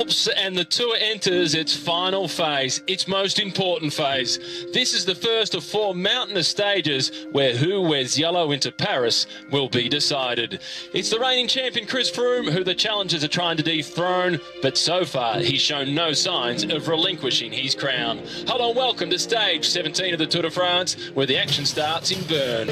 And the tour enters its final phase, its most important phase. This is the first of 4 mountainous stages where who wears yellow into Paris will be decided. It's the reigning champion Chris Froome who the challengers are trying to dethrone, but so far he's shown no signs of relinquishing his crown. Hello and welcome to stage 17 of the Tour de France, where the action starts in Bern.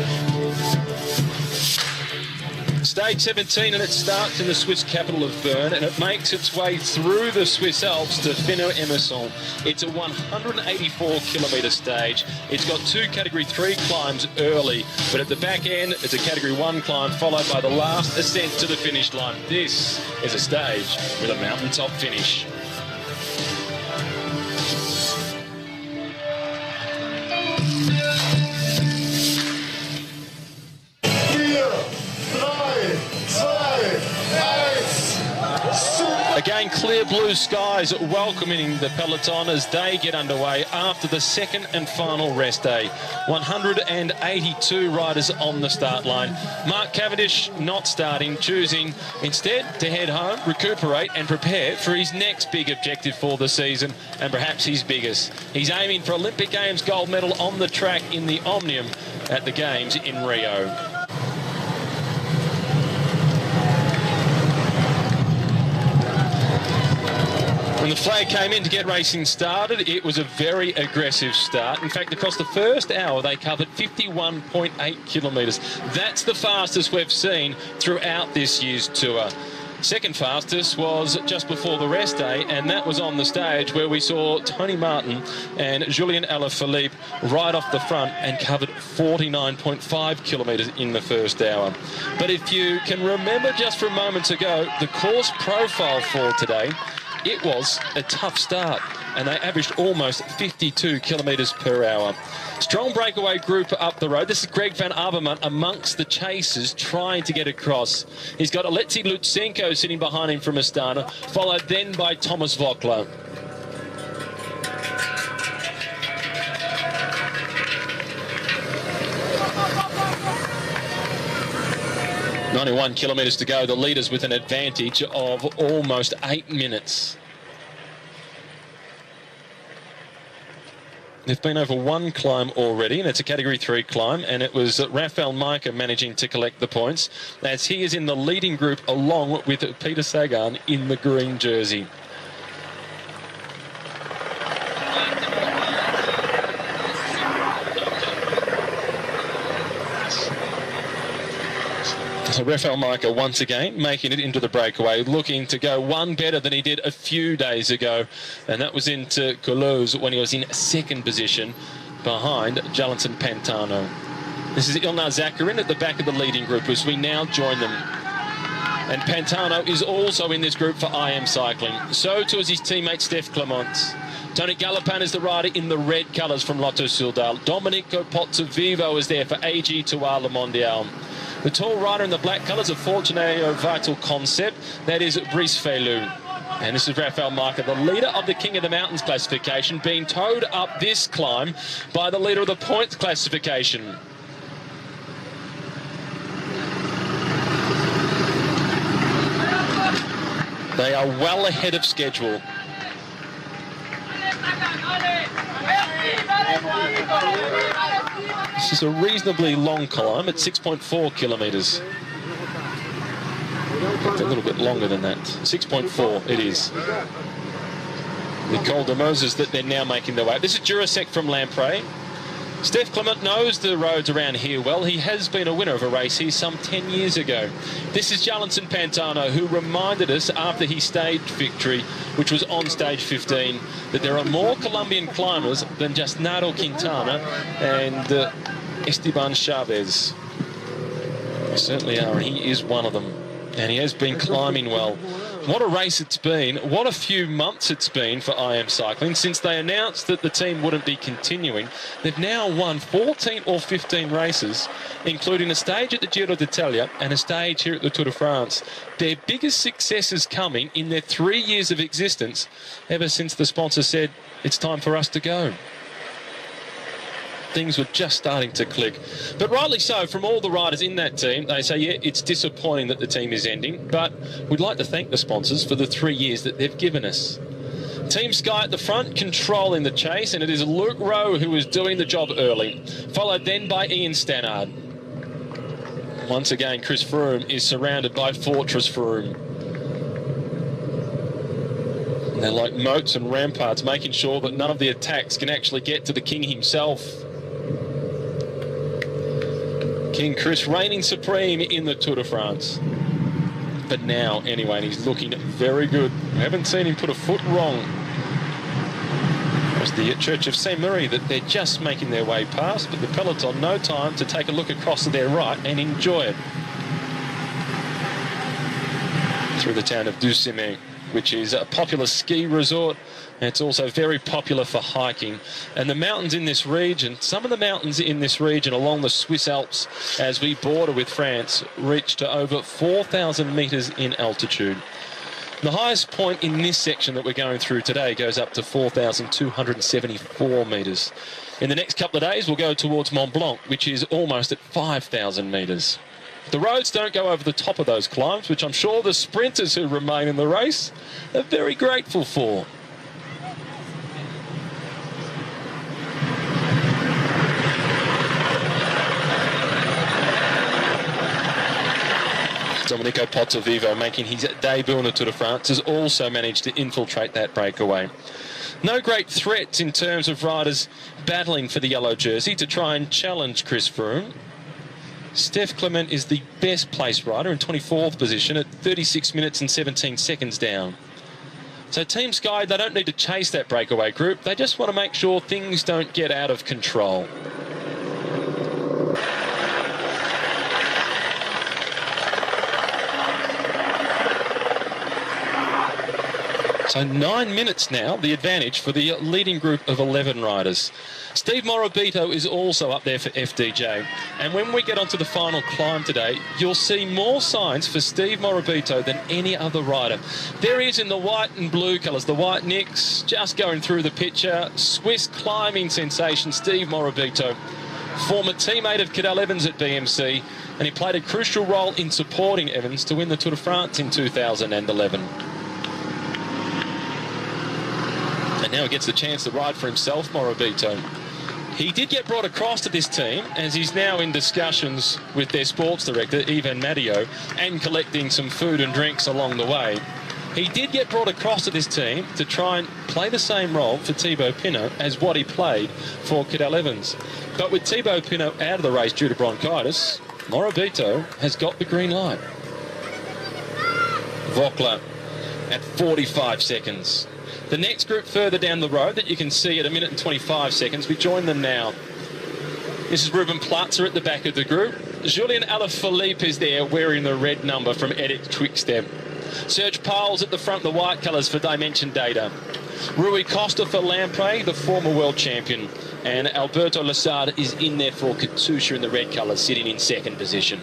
Stage 17, and it starts in the Swiss capital of Bern, and it makes its way through the Swiss Alps to Fenno-Emerson. It's a 184-kilometre stage. It's got 2 Category 3 climbs early, but at the back end, it's a Category 1 climb followed by the last ascent to the finish line. This is a stage with a mountaintop finish. Again, clear blue skies welcoming the peloton as they get underway after the second and final rest day. 182 riders on the start line. Mark Cavendish not starting, choosing instead to head home, recuperate and prepare for his next big objective for the season, and perhaps his biggest. He's aiming for Olympic Games gold medal on the track in the Omnium at the Games in Rio. When the flag came in to get racing started, it was a very aggressive start. In fact, across the first hour, they covered 51.8 kilometres. That's the fastest we've seen throughout this year's tour. Second fastest was just before the rest day, and that was on the stage where we saw Tony Martin and Julien Alaphilippe right off the front and covered 49.5 kilometres in the first hour. But if you can remember just from moments ago, the course profile for today, it was a tough start, and they averaged almost 52 kilometres per hour. Strong breakaway group up the road. This is Greg van Avermaet amongst the chasers trying to get across. He's got Alexei Lutsenko sitting behind him from Astana, followed then by Thomas Voeckler. .91 kilometres to go, the leaders with an advantage of almost 8 minutes. They've been over 1 climb already, and it's a Category 3 climb, and it was Rafael Majka managing to collect the points, as he is in the leading group along with Peter Sagan in the green jersey. So Rafael Majka once again making it into the breakaway, looking to go one better than he did a few days ago, and that was into Toulouse when he was in second position behind Jalinson Pantano. This is Ilnaz Zakarin at the back of the leading group as we now join them. And Pantano is also in this group for IM Cycling. So too is his teammate Steph Clement. Tony Galopin is the rider in the red colours from Lotto Soudal. Domenico Pozzovivo is there for AG Tour Le Mondial. The tall rider in the black colours of Fortunato Vital Concept, that is Brice Feillu. And this is Rafael Majka, the leader of the King of the Mountains classification, being towed up this climb by the leader of the points classification. They are well ahead of schedule. This is a reasonably long climb at 6.4 kilometres. It's a little bit longer than that. 6.4 it is. The Col de Moses that they're now making their way. This is Durasec from Lamprey. Steph Clement knows the roads around here well. He has been a winner of a race here some 10 years ago. This is Jalinson Pantano, who reminded us after his stage victory, which was on stage 15, that there are more Colombian climbers than just Nairo Quintana and Esteban Chavez. They certainly are, and he is one of them. And he has been climbing well. What a race it's been. What a few months it's been for IM Cycling. Since they announced that the team wouldn't be continuing, they've now won 14 or 15 races, including a stage at the Giro d'Italia and a stage here at the Tour de France. Their biggest success is coming in their 3 years of existence, ever since the sponsor said, it's time for us to go. things were just starting to click. But rightly so, from all the riders in that team, they say, yeah, it's disappointing that the team is ending, but we'd like to thank the sponsors for the 3 years that they've given us. Team Sky at the front, controlling the chase, and it is Luke Rowe who is doing the job early, followed then by Ian Stannard. Once again, Chris Froome is surrounded by Fortress Froome. They're like moats and ramparts, making sure that none of the attacks can actually get to the king himself. King Chris reigning supreme in the Tour de France. But now, anyway, and he's looking very good. We haven't seen him put a foot wrong. There's the Church of St. Marie that they're just making their way past, but the peloton, no time to take a look across to their right and enjoy it. Through the town of Ducimé, which is a popular ski resort. And it's also very popular for hiking. And the mountains in this region, some of the mountains in this region along the Swiss Alps as we border with France, reach to over 4,000 metres in altitude. The highest point in this section that we're going through today goes up to 4,274 metres. In the next couple of days, we'll go towards Mont Blanc, which is almost at 5,000 metres. The roads don't go over the top of those climbs, which I'm sure the sprinters who remain in the race are very grateful for. Domenico Pozzovivo, making his debut in the Tour de France, has also managed to infiltrate that breakaway. No great threats in terms of riders battling for the yellow jersey to try and challenge Chris Froome. Steph Clement is the best placed rider in 24th position at 36 minutes and 17 seconds down. So Team Sky, they don't need to chase that breakaway group. They just want to make sure things don't get out of control. So 9 minutes now, the advantage for the leading group of 11 riders. Steve Morabito is also up there for FDJ. And when we get onto the final climb today, you'll see more signs for Steve Morabito than any other rider. There he is in the white and blue colours, the white Nicks, just going through the picture. Swiss climbing sensation, Steve Morabito. Former teammate of Cadel Evans at BMC, and he played a crucial role in supporting Evans to win the Tour de France in 2011. And now he gets the chance to ride for himself, Morabito. He did get brought across to this team, as he's now in discussions with their sports director, Ivan Matteo, and collecting some food and drinks along the way. He did get brought across to this team to try and play the same role for Thibaut Pinot as what he played for Cadel Evans. But with Thibaut Pinot out of the race due to bronchitis, Morabito has got the green light. Vokla at 45 seconds. The next group further down the road that you can see at 1 minute and 25 seconds, we join them now. This is Ruben Platzer at the back of the group. Julien Alaphilippe is there wearing the red number from Edit Quickstep. Serge Pauls at the front, the white colours for Dimension Data. Rui Costa for Lamprey, the former world champion. And Alberto Lasada is in there for Katusha in the red colours, sitting in second position.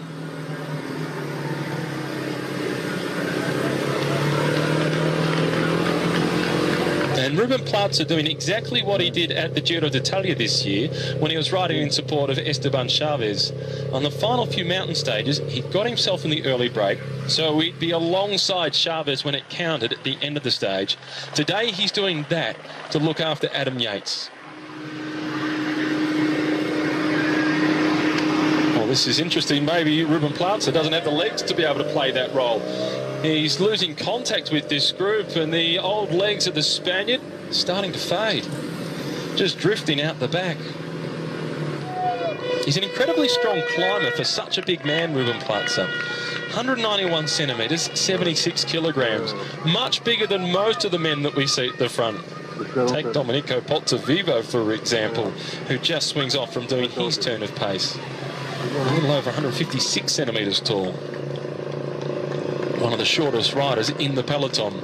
And Ruben Platzer doing exactly what he did at the Giro d'Italia this year when he was riding in support of Esteban Chavez. On the final few mountain stages, he got himself in the early break, so he'd be alongside Chavez when it counted at the end of the stage. Today, he's doing that to look after Adam Yates. Well, this is interesting. Maybe Ruben Platzer doesn't have the legs to be able to play that role. He's losing contact with this group, and the old legs of the Spaniard starting to fade. Just drifting out the back. He's an incredibly strong climber for such a big man, Ruben Platzer. 191 centimetres, 76 kilograms. Much bigger than most of the men that we see at the front. Take Domenico Pozzovivo, for example, who just swings off from doing his turn of pace. A little over 156 centimetres tall. One of the shortest riders in the peloton.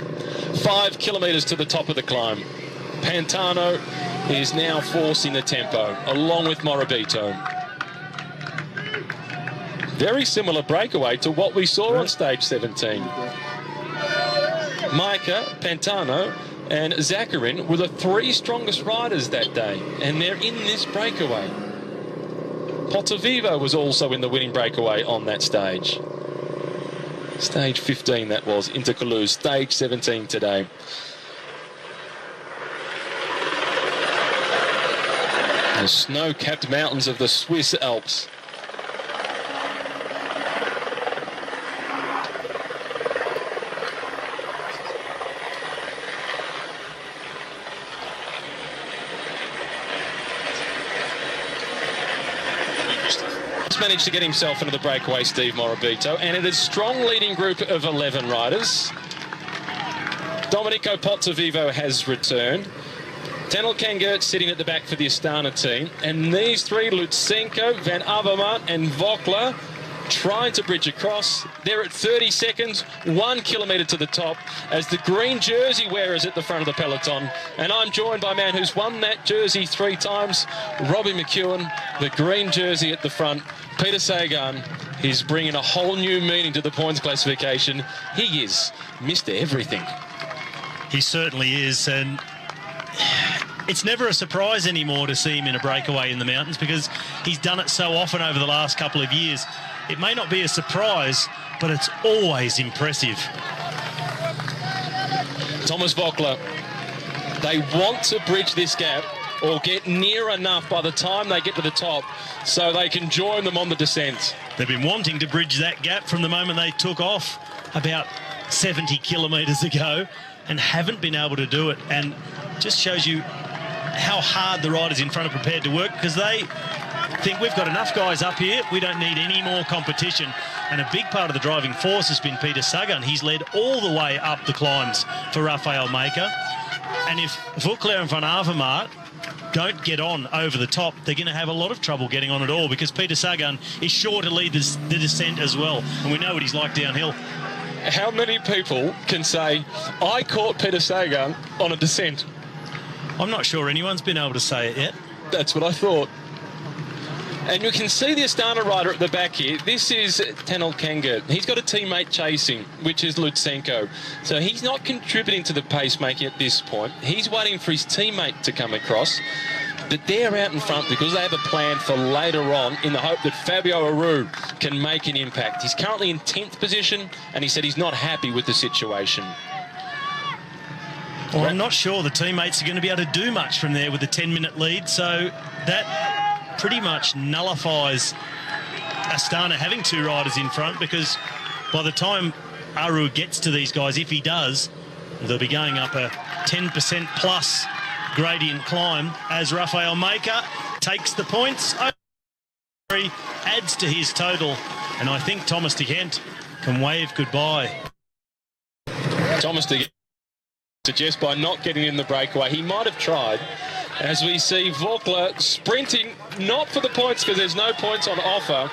5 kilometres to the top of the climb. Pantano is now forcing the tempo, along with Morabito. Very similar breakaway to what we saw on stage 17. Maika, Pantano, and Zakharin were the 3 strongest riders that day, and they're in this breakaway. Pozzovivo was also in the winning breakaway on that stage. Stage 15 that was, into Toulouse. Stage 17 today. The snow-capped mountains of the Swiss Alps. Managed to get himself into the breakaway, Steve Morabito, and it is a strong leading group of 11 riders. Domenico Pozzovivo has returned. Tenel Kengert sitting at the back for the Astana team, and these three, Lutsenko, Van Avermaet and Vogler, trying to bridge across. They're at 30 seconds, 1 kilometre to the top, as the green jersey wearers at the front of the peloton. And I'm joined by a man who's won that jersey 3 times, Robbie McEwen, the green jersey at the front. Peter Sagan, he's bringing a whole new meaning to the points classification. He is Mr. Everything. He certainly is, and it's never a surprise anymore to see him in a breakaway in the mountains because he's done it so often over the last couple of years. It may not be a surprise, but it's always impressive. Thomas Vogler, they want to bridge this gap or get near enough by the time they get to the top so they can join them on the descent. They've been wanting to bridge that gap from the moment they took off about 70 kilometres ago and haven't been able to do it, and just shows you how hard the riders in front are prepared to work because they think we've got enough guys up here, we don't need any more competition. And a big part of the driving force has been Peter Sagan. He's led all the way up the climbs for Raphael Maker. And if Vogler and Van Avermaet don't get on over the top, they're going to have a lot of trouble getting on at all because Peter Sagan is sure to lead the descent as well. And we know what he's like downhill. How many people can say, I caught Peter Sagan on a descent? I'm not sure anyone's been able to say it yet. That's what I thought. And you can see the Astana rider at the back here. This is Tenel Kengert. He's got a teammate chasing, which is Lutsenko. So he's not contributing to the pacemaking at this point. He's waiting for his teammate to come across. But they're out in front because they have a plan for later on in the hope that Fabio Aru can make an impact. He's currently in 10th position, and he said he's not happy with the situation. Well, I'm not sure the teammates are going to be able to do much from there with a 10-minute lead, so that pretty much nullifies Astana having 2 riders in front because by the time Aru gets to these guys, if he does, they'll be going up a 10% plus gradient climb as Raphael Maker takes the points. Adds to his total, and I think Thomas de Gent can wave goodbye. Thomas de Gent suggests by not getting in the breakaway, he might have tried, as we see Vogler sprinting, not for the points because there's no points on offer.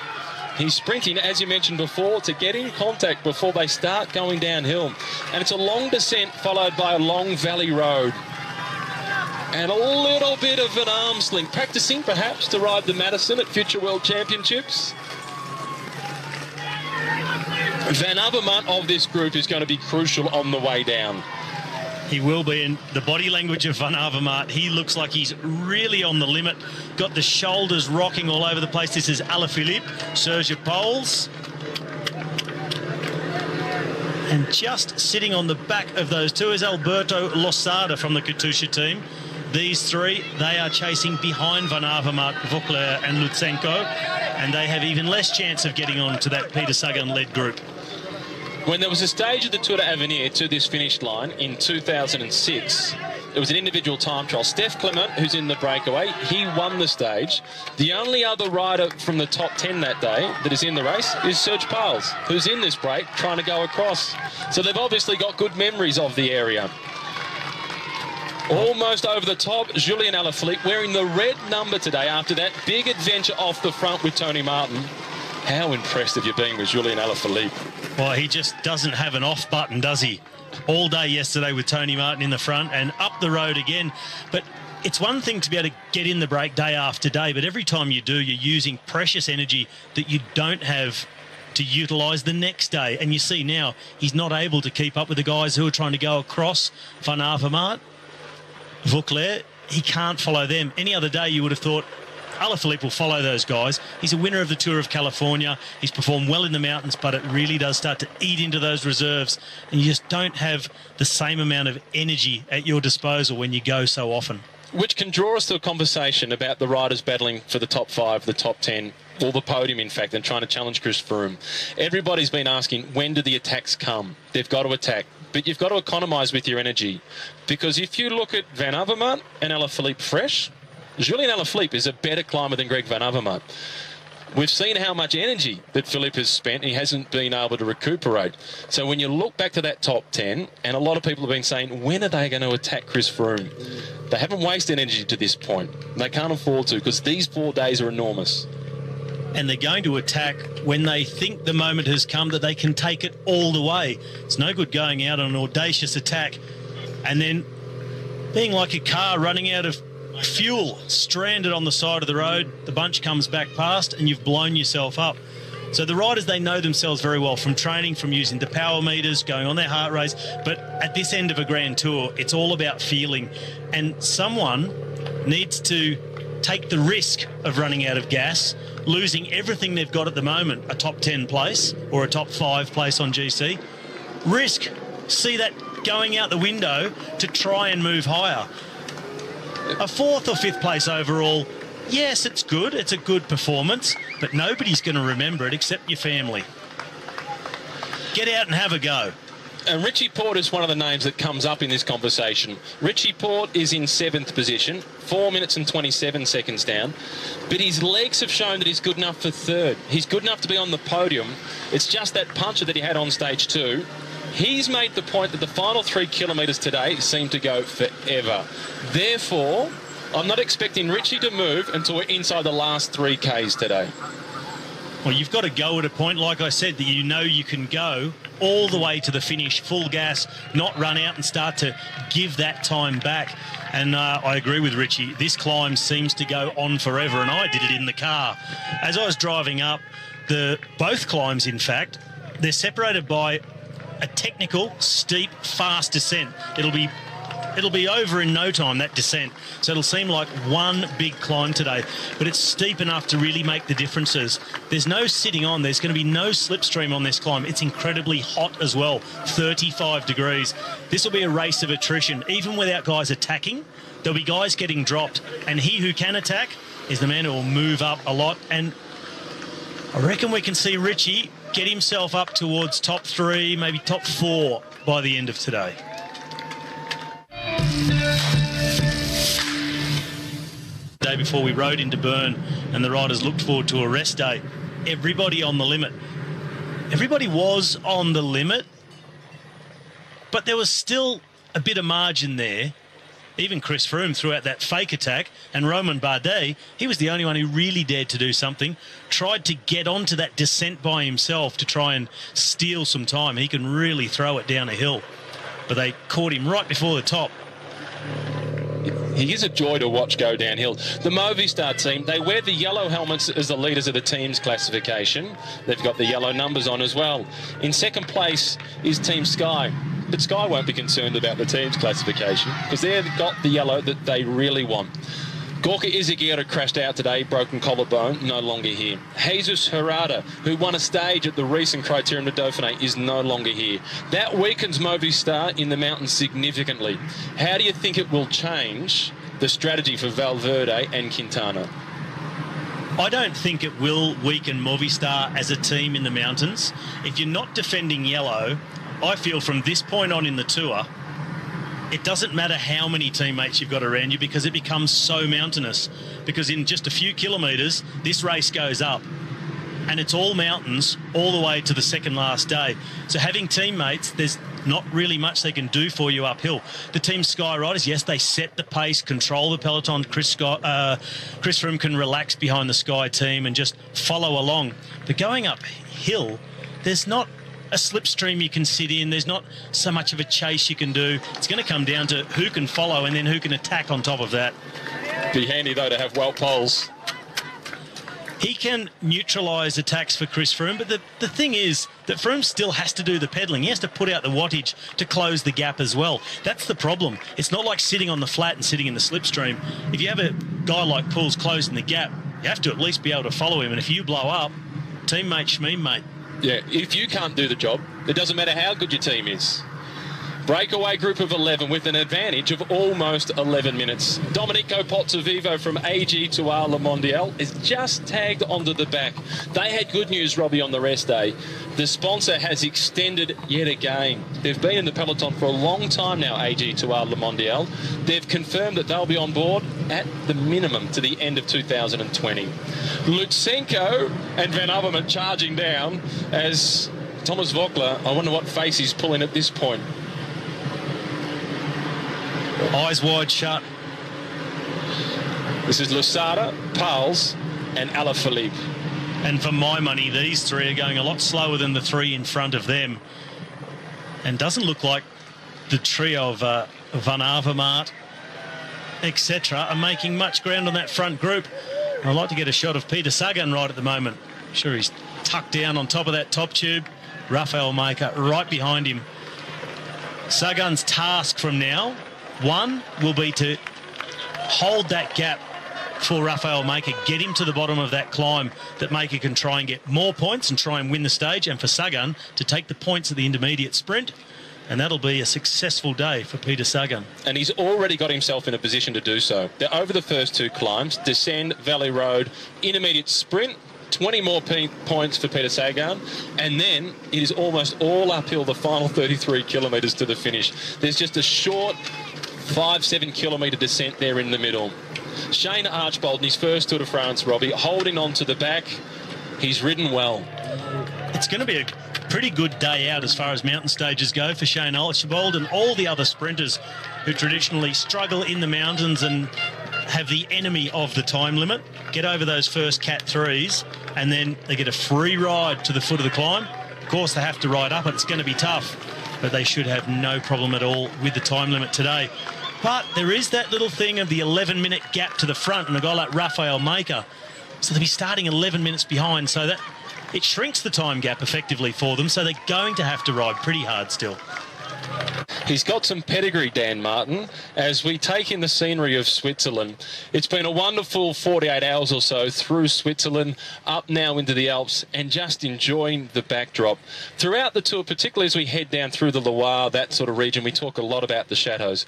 He's sprinting, as you mentioned before, to get in contact before they start going downhill. And it's a long descent followed by a long valley road. And a little bit of an arm sling, practicing perhaps to ride the Madison at future World Championships. Van Avermaet of this group is going to be crucial on the way down. He will be, in the body language of Van Avermaet, he looks like he's really on the limit. Got the shoulders rocking all over the place. This is Alaphilippe, Serge Pauls. And just sitting on the back of those two is Alberto Losada from the Katusha team. These three, they are chasing behind Van Avermaet, Vogler and Lutsenko, and they have even less chance of getting on to that Peter Sagan-led group. When there was a stage of the Tour de Avenir to this finish line in 2006, it was an individual time trial. Steph Clement, who's in the breakaway, he won the stage. The only other rider from the top 10 that day that is in the race is Serge Pauls, who's in this break trying to go across. So they've obviously got good memories of the area. Almost over the top, Julien Alaphilippe wearing the red number today after that big adventure off the front with Tony Martin. How impressed have you been with Julien Alaphilippe? Well, he just doesn't have an off button, does he? All day yesterday with Tony Martin in the front and up the road again. But it's one thing to be able to get in the break day after day, but every time you do, you're using precious energy that you don't have to utilise the next day. And you see now, he's not able to keep up with the guys who are trying to go across. Van Avermaet, Vogler, he can't follow them. Any other day you would have thought Alaphilippe will follow those guys. He's a winner of the Tour of California. He's performed well in the mountains, but it really does start to eat into those reserves, and you just don't have the same amount of energy at your disposal when you go so often. Which can draw us to a conversation about the riders battling for the top 5, the top 10, or the podium, in fact, and trying to challenge Chris Froome. Everybody's been asking, when do the attacks come? They've got to attack, but you've got to economise with your energy. Because if you look at Van Avermaet and Alaphilippe fresh, Julian Alaphilippe is a better climber than Greg Van Avermaet. We've seen how much energy that Philippe has spent, and he hasn't been able to recuperate. So when you look back to that top 10, and a lot of people have been saying, when are they going to attack Chris Froome? They haven't wasted energy to this point. They can't afford to, because these 4 days are enormous. And they're going to attack when they think the moment has come that they can take it all the way. It's no good going out on an audacious attack and then being like a car running out of fuel, stranded on the side of the road. The bunch comes back past and you've blown yourself up. So the riders, they know themselves very well from training, from using the power meters, going on their heart rates. But at this end of a Grand Tour, it's all about feeling. And someone needs to take the risk of running out of gas, losing everything they've got at the moment, a top 10 place or a top 5 place on GC. Risk, see that going out the window to try and move higher. A 4th or 5th place overall, yes, it's good. It's a good performance, but nobody's going to remember it except your family. Get out and have a go. And Richie Porte is one of the names that comes up in this conversation. Richie Porte is in 7th position, 4 minutes and 27 seconds down. But his legs have shown that he's good enough for 3rd. He's good enough to be on the podium. It's just that puncher that he had on stage 2. He's made the point that the final 3 kilometres today seem to go forever. Therefore, I'm not expecting Richie to move until we're inside the last 3 Ks today. Well, you've got to go at a point, like I said, that you know you can go all the way to the finish, full gas, not run out and start to give that time back. And I agree with Richie. This climb seems to go on forever, and I did it in the car. As I was driving up, both climbs, in fact, they're separated by a technical, steep, fast descent. It'll be over in no time, that descent. So it'll seem like one big climb today, but it's steep enough to really make the differences. There's no sitting on. There's going to be no slipstream on this climb. It's incredibly hot as well, 35 degrees. This will be a race of attrition. Even without guys attacking, there'll be guys getting dropped, and he who can attack is the man who will move up a lot. And I reckon we can see Richie get himself up towards top 3, maybe top 4 by the end of today. The day before we rode into Bern and the riders looked forward to a rest day, everybody on the limit. Everybody was on the limit, but there was still a bit of margin there. Even Chris Froome threw out that fake attack, and Romain Bardet, he was the only one who really dared to do something, tried to get onto that descent by himself to try and steal some time. He can really throw it down a hill, but they caught him right before the top. He is a joy to watch go downhill. The Movistar team, they wear the yellow helmets as the leaders of the team's classification. They've got the yellow numbers on as well. In 2nd place is Team Sky. But Sky won't be concerned about the team's classification because they've got the yellow that they really want. Gorka Izagirre crashed out today, broken collarbone, no longer here. Jesus Herrada, who won a stage at the recent Criterium du Dauphiné, is no longer here. That weakens Movistar in the mountains significantly. How do you think it will change the strategy for Valverde and Quintana? I don't think it will weaken Movistar as a team in the mountains. If you're not defending yellow, I feel from this point on in the tour, it doesn't matter how many teammates you've got around you because it becomes so mountainous. Because in just a few kilometres, this race goes up. And it's all mountains all the way to the second last day. So having teammates, there's not really much they can do for you uphill. The Team Sky riders, yes, they set the pace, control the peloton. Chris Froome can relax behind the Sky team and just follow along. But going uphill, there's not a slipstream you can sit in. There's not so much of a chase you can do. It's going to come down to who can follow and then who can attack on top of that. Be handy, though, to have Wout Poels. He can neutralise attacks for Chris Froome, but the thing is that Froome still has to do the pedalling. He has to put out the wattage to close the gap as well. That's the problem. It's not like sitting on the flat and sitting in the slipstream. If you have a guy like Poels closing the gap, you have to at least be able to follow him. And if you blow up, teammate, shmee, mate. Yeah, if you can't do the job, it doesn't matter how good your team is. Breakaway group of 11 with an advantage of almost 11 minutes. Domenico Pozzovivo from AG2R Le Mondial is just tagged onto the back. They had good news, Robbie, on the rest day. The sponsor has extended yet again. They've been in the peloton for a long time now, AG2R Le Mondial. They've confirmed that they'll be on board at the minimum to the end of 2020. Lutsenko and Van Avermaet charging down as Thomas Voeckler, I wonder what face he's pulling at this point. Eyes wide shut. This is Lusada, Pals and Alaphilippe. And for my money, these three are going a lot slower than the three in front of them. And doesn't look like the trio of Van Avermaet, etc., are making much ground on that front group. I'd like to get a shot of Peter Sagan right at the moment. Sure, he's tucked down on top of that top tube. Raphael Maker right behind him. Sagan's task from now, one, will be to hold that gap for Raphael Maker, get him to the bottom of that climb that Maker can try and get more points and try and win the stage, and for Sagan to take the points of the intermediate sprint, and that'll be a successful day for Peter Sagan. And he's already got himself in a position to do so. They're over the first two climbs, descend, Valley Road, intermediate sprint, 20 more points for Peter Sagan, and then it is almost all uphill the final 33 kilometres to the finish. There's just a short 5-7 kilometre descent there in the middle. Shane Archbold in his first Tour de France, Robbie, holding on to the back. He's ridden well. It's going to be a pretty good day out as far as mountain stages go for Shane Archbold and all the other sprinters who traditionally struggle in the mountains and have the enemy of the time limit, get over those first Cat 3s, and then they get a free ride to the foot of the climb. Of course, they have to ride up, and it's going to be tough, but they should have no problem at all with the time limit today. But there is that little thing of the 11-minute gap to the front and a guy like Raphael Maker. So they'll be starting 11 minutes behind, so that it shrinks the time gap effectively for them, so they're going to have to ride pretty hard still. He's got some pedigree, Dan Martin, as we take in the scenery of Switzerland. It's been a wonderful 48 hours or so through Switzerland, up now into the Alps, and just enjoying the backdrop. Throughout the tour, particularly as we head down through the Loire, that sort of region, we talk a lot about the chateaus.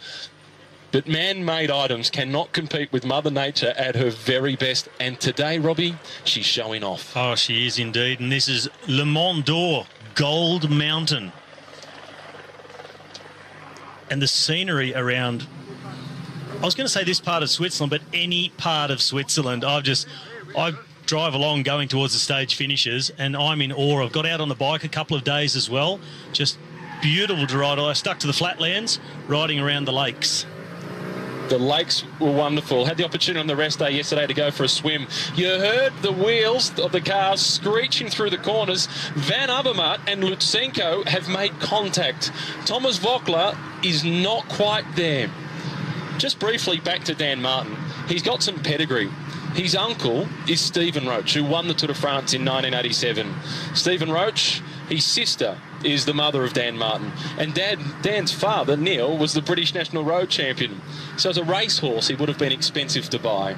But man-made items cannot compete with Mother Nature at her very best. And today, Robbie, she's showing off. Oh, she is indeed. And this is Le Mont d'Or, Gold Mountain. And the scenery around, I was going to say this part of Switzerland, but any part of Switzerland. I drive along going towards the stage finishes and I'm in awe. I've got out on the bike a couple of days as well. Just beautiful to ride. I stuck to the flatlands, riding around the lakes. The lakes were wonderful. Had the opportunity on the rest day yesterday to go for a swim. You heard the wheels of the cars screeching through the corners. Van Avermaet and Lutsenko have made contact. Thomas Voeckler is not quite there. Just briefly back to Dan Martin. He's got some pedigree. His uncle is Stephen Roche, who won the Tour de France in 1987. Stephen Roche, his sister, is the mother of Dan Martin. And Dan's father, Neil, was the British National Road Champion. So as a racehorse, he would have been expensive to buy.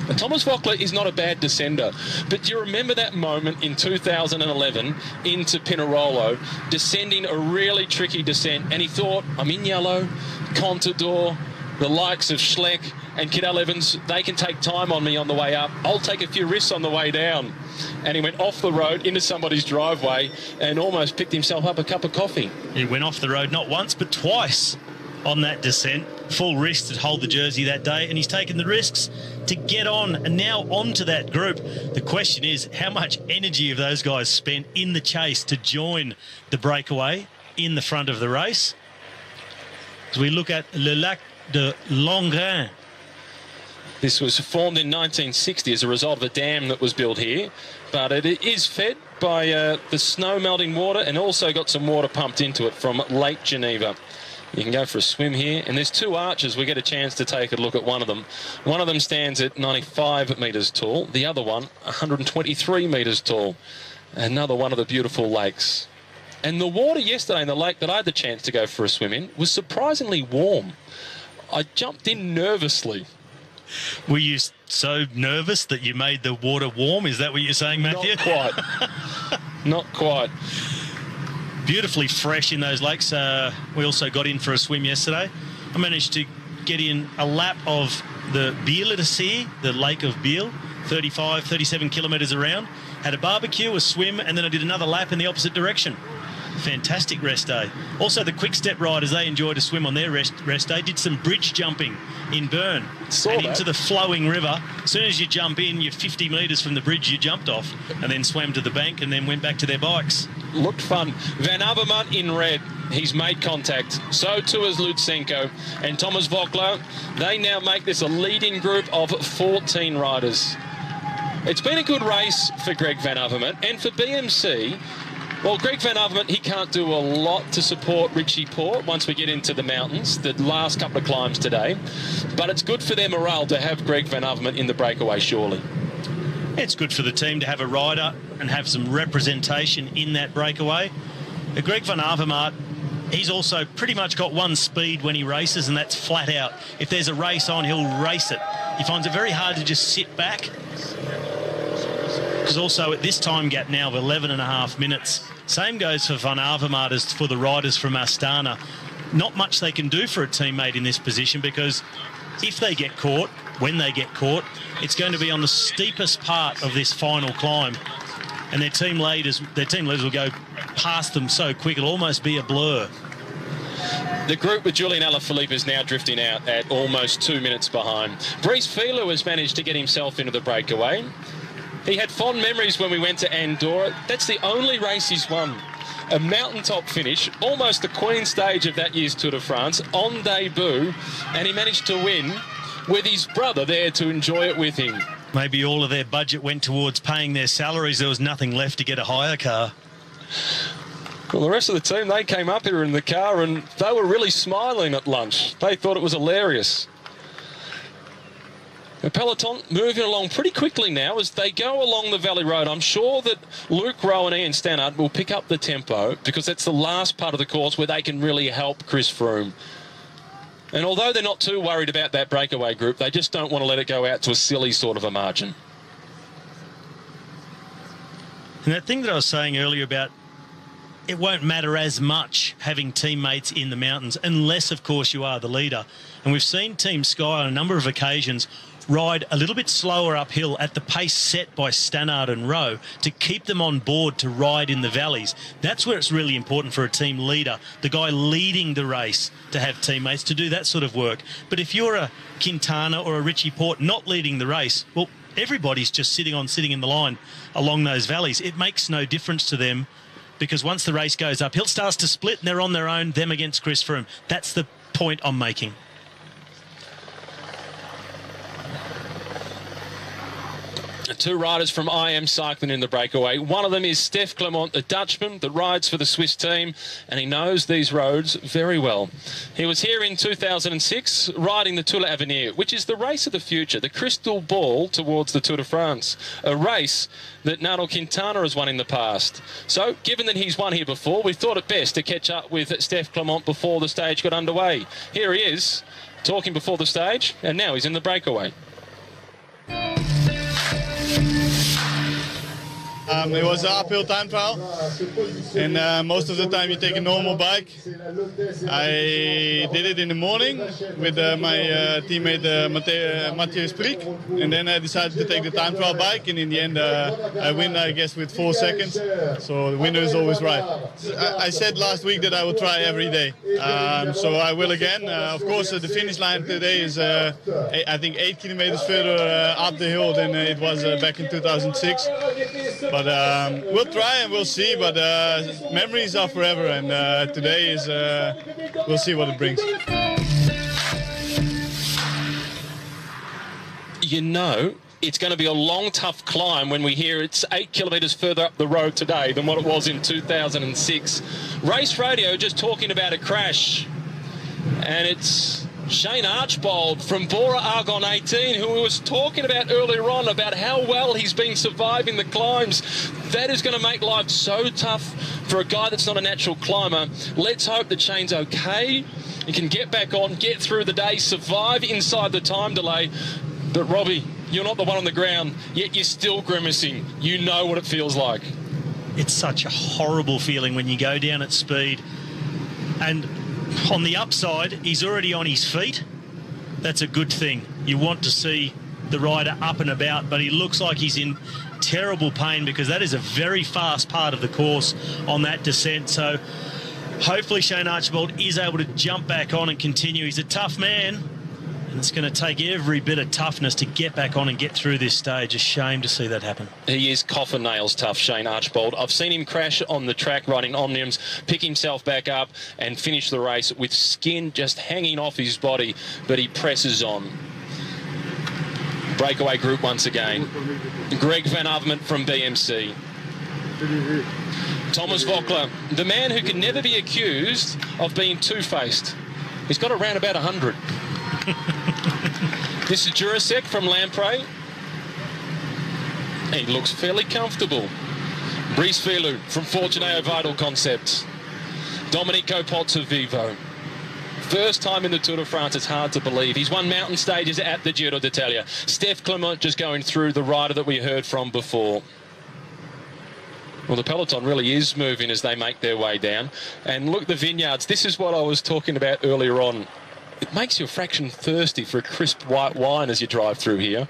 And Thomas Voeckler is not a bad descender. But do you remember that moment in 2011 into Pinerolo, descending a really tricky descent? And he thought, I'm in yellow, Contador, the likes of Schleck and Cadel Evans, they can take time on me on the way up. I'll take a few risks on the way down. And he went off the road into somebody's driveway and almost picked himself up a cup of coffee. He went off the road not once but twice on that descent. Full risk to hold the jersey that day, and he's taken the risks to get on and now onto that group. The question is, how much energy have those guys spent in the chase to join the breakaway in the front of the race? As we look at Le Lac de Langrin. This was formed in 1960 as a result of a dam that was built here, but it is fed by the snow melting water and also got some water pumped into it from Lake Geneva. You can go for a swim here, and there's two arches. We get a chance to take a look at one of them. One of them stands at 95 metres tall, the other one 123 metres tall. Another one of the beautiful lakes. And the water yesterday in the lake that I had the chance to go for a swim in was surprisingly warm. I jumped in nervously Were you so nervous that you made the water warm? Is that what you're saying, Matthew? Not quite. Not quite. Beautifully fresh in those lakes. We also got in for a swim yesterday. I managed to get in a lap of the Bielersee, the Lake of Biel, 37 kilometres around. Had a barbecue, a swim, and then I did another lap in the opposite direction. Fantastic rest day. Also, the quick step riders, they enjoyed a swim on their rest day. Did some bridge jumping in Bern into the flowing river. As soon as you jump in, you're 50 metres from the bridge you jumped off, and then swam to the bank and then went back to their bikes. Looked fun. Van Avermaet in red. He's made contact. So too has Lutsenko and Thomas Vogler. They now make this a leading group of 14 riders. It's been a good race for Greg Van Avermaet, and for BMC. Well, Greg Van Avermaet, he can't do a lot to support Richie Porte once we get into the mountains, the last couple of climbs today. But it's good for their morale to have Greg Van Avermaet in the breakaway, surely. It's good for the team to have a rider and have some representation in that breakaway. Greg Van Avermaet, he's also pretty much got one speed when he races, and that's flat out. If there's a race on, he'll race it. He finds it very hard to just sit back. Because also at this time gap now of 11.5 minutes, same goes for Van Avermaet as for the riders from Astana. Not much they can do for a teammate in this position, because if they get caught, when they get caught, it's going to be on the steepest part of this final climb, and their team leaders will go past them so quick it'll almost be a blur. The group with Julian Alaphilippe is now drifting out at almost 2 minutes behind. Brice Filou has managed to get himself into the breakaway. He had fond memories when we went to Andorra. That's the only race he's won. A mountaintop finish, almost the Queen stage of that year's Tour de France, on debut, and he managed to win with his brother there to enjoy it with him. Maybe all of their budget went towards paying their salaries. There was nothing left to get a hire car. Well, the rest of the team, they came up here in the car and they were really smiling at lunch. They thought it was hilarious. The peloton moving along pretty quickly now as they go along the Valley Road. I'm sure that Luke Rowe and Ian Stannard will pick up the tempo, because that's the last part of the course where they can really help Chris Froome. And although they're not too worried about that breakaway group, they just don't want to let it go out to a silly sort of a margin. And that thing that I was saying earlier about it won't matter as much having teammates in the mountains, unless, of course, you are the leader. And we've seen Team Sky on a number of occasions ride a little bit slower uphill at the pace set by Stannard and Rowe to keep them on board to ride in the valleys. That's where it's really important for a team leader, the guy leading the race, to have teammates to do that sort of work. But if you're a Quintana or a Richie Porte not leading the race, well, everybody's just sitting in the line along those valleys. It makes no difference to them, because once the race goes uphill, it starts to split and they're on their own, them against Chris Froome. That's the point I'm making. Two riders from IM Cycling in the breakaway. One of them is Stef Clement, the Dutchman that rides for the Swiss team, and he knows these roads very well. He was here in 2006 riding the Tour de l'Avenir, which is the race of the future, the crystal ball towards the Tour de France, a race that Nairo Quintana has won in the past. So, given that he's won here before, we thought it best to catch up with Stef Clement before the stage got underway. Here he is, talking before the stage, and now he's in the breakaway. It was an uphill time trial, and most of the time you take a normal bike. I did it in the morning with my teammate Mathieu Sprick, and then I decided to take the time trial bike, and in the end I win, I guess, with 4 seconds, so the winner is always right. I said last week that I will try every day, so I will again. Of course, the finish line today is I think 8 kilometers further up the hill than it was back in 2006. But we'll try and we'll see, but memories are forever, and today is, we'll see what it brings. You know, it's going to be a long, tough climb when we hear it's 8 kilometres further up the road today than what it was in 2006. Race radio just talking about a crash, and it's Shane Archbold from Bora Argon 18, who was talking about earlier on about how well he's been surviving the climbs. That is going to make life so tough for a guy that's not a natural climber. Let's hope that Shane's okay. He can get back on, get through the day, survive inside the time delay. But Robbie, you're not the one on the ground, yet you're still grimacing. You know what it feels like. It's such a horrible feeling when you go down at speed. And on the upside, he's already on his feet. That's a good thing. You want to see the rider up and about, but he looks like he's in terrible pain because that is a very fast part of the course on that descent. So hopefully Shane Archibald is able to jump back on and continue. He's a tough man, and it's going to take every bit of toughness to get back on and get through this stage. A shame to see that happen. He is coffin nails tough, Shane Archibald. I've seen him crash on the track riding Omniums, pick himself back up and finish the race with skin just hanging off his body, but he presses on. Breakaway group once again. Greg Van Avermaet from BMC. Thomas Voeckler, the man who can never be accused of being two-faced. He's got around about 100. This is Jurasek from Lamprey. He looks fairly comfortable. Brice Filou from Fortunato Vital Concepts. Domenico Pozzovivo. First time in the Tour de France, it's hard to believe. He's won mountain stages at the Giro d'Italia. Steph Clement just going through, the rider that we heard from before. Well, the peloton really is moving as they make their way down. And look, the vineyards, this is what I was talking about earlier on. It makes you a fraction thirsty for a crisp white wine as you drive through here.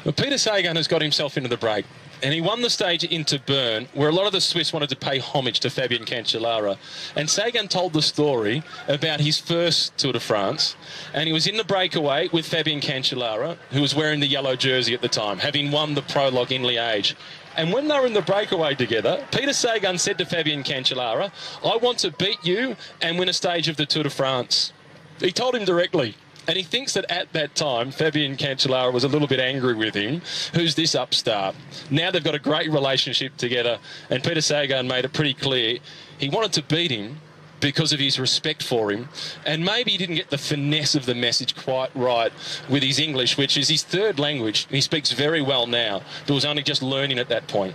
Well, Peter Sagan has got himself into the break. And he won the stage into Bern, where a lot of the Swiss wanted to pay homage to Fabian Cancellara. And Sagan told the story about his first Tour de France. And he was in the breakaway with Fabian Cancellara, who was wearing the yellow jersey at the time, having won the prologue in Liège. And when they were in the breakaway together, Peter Sagan said to Fabian Cancellara, "I want to beat you and win a stage of the Tour de France." He told him directly. And he thinks that at that time, Fabian Cancellara was a little bit angry with him. Who's this upstart? Now they've got a great relationship together. And Peter Sagan made it pretty clear he wanted to beat him because of his respect for him. And maybe he didn't get the finesse of the message quite right with his English, which is his third language. He speaks very well now, but was only just learning at that point.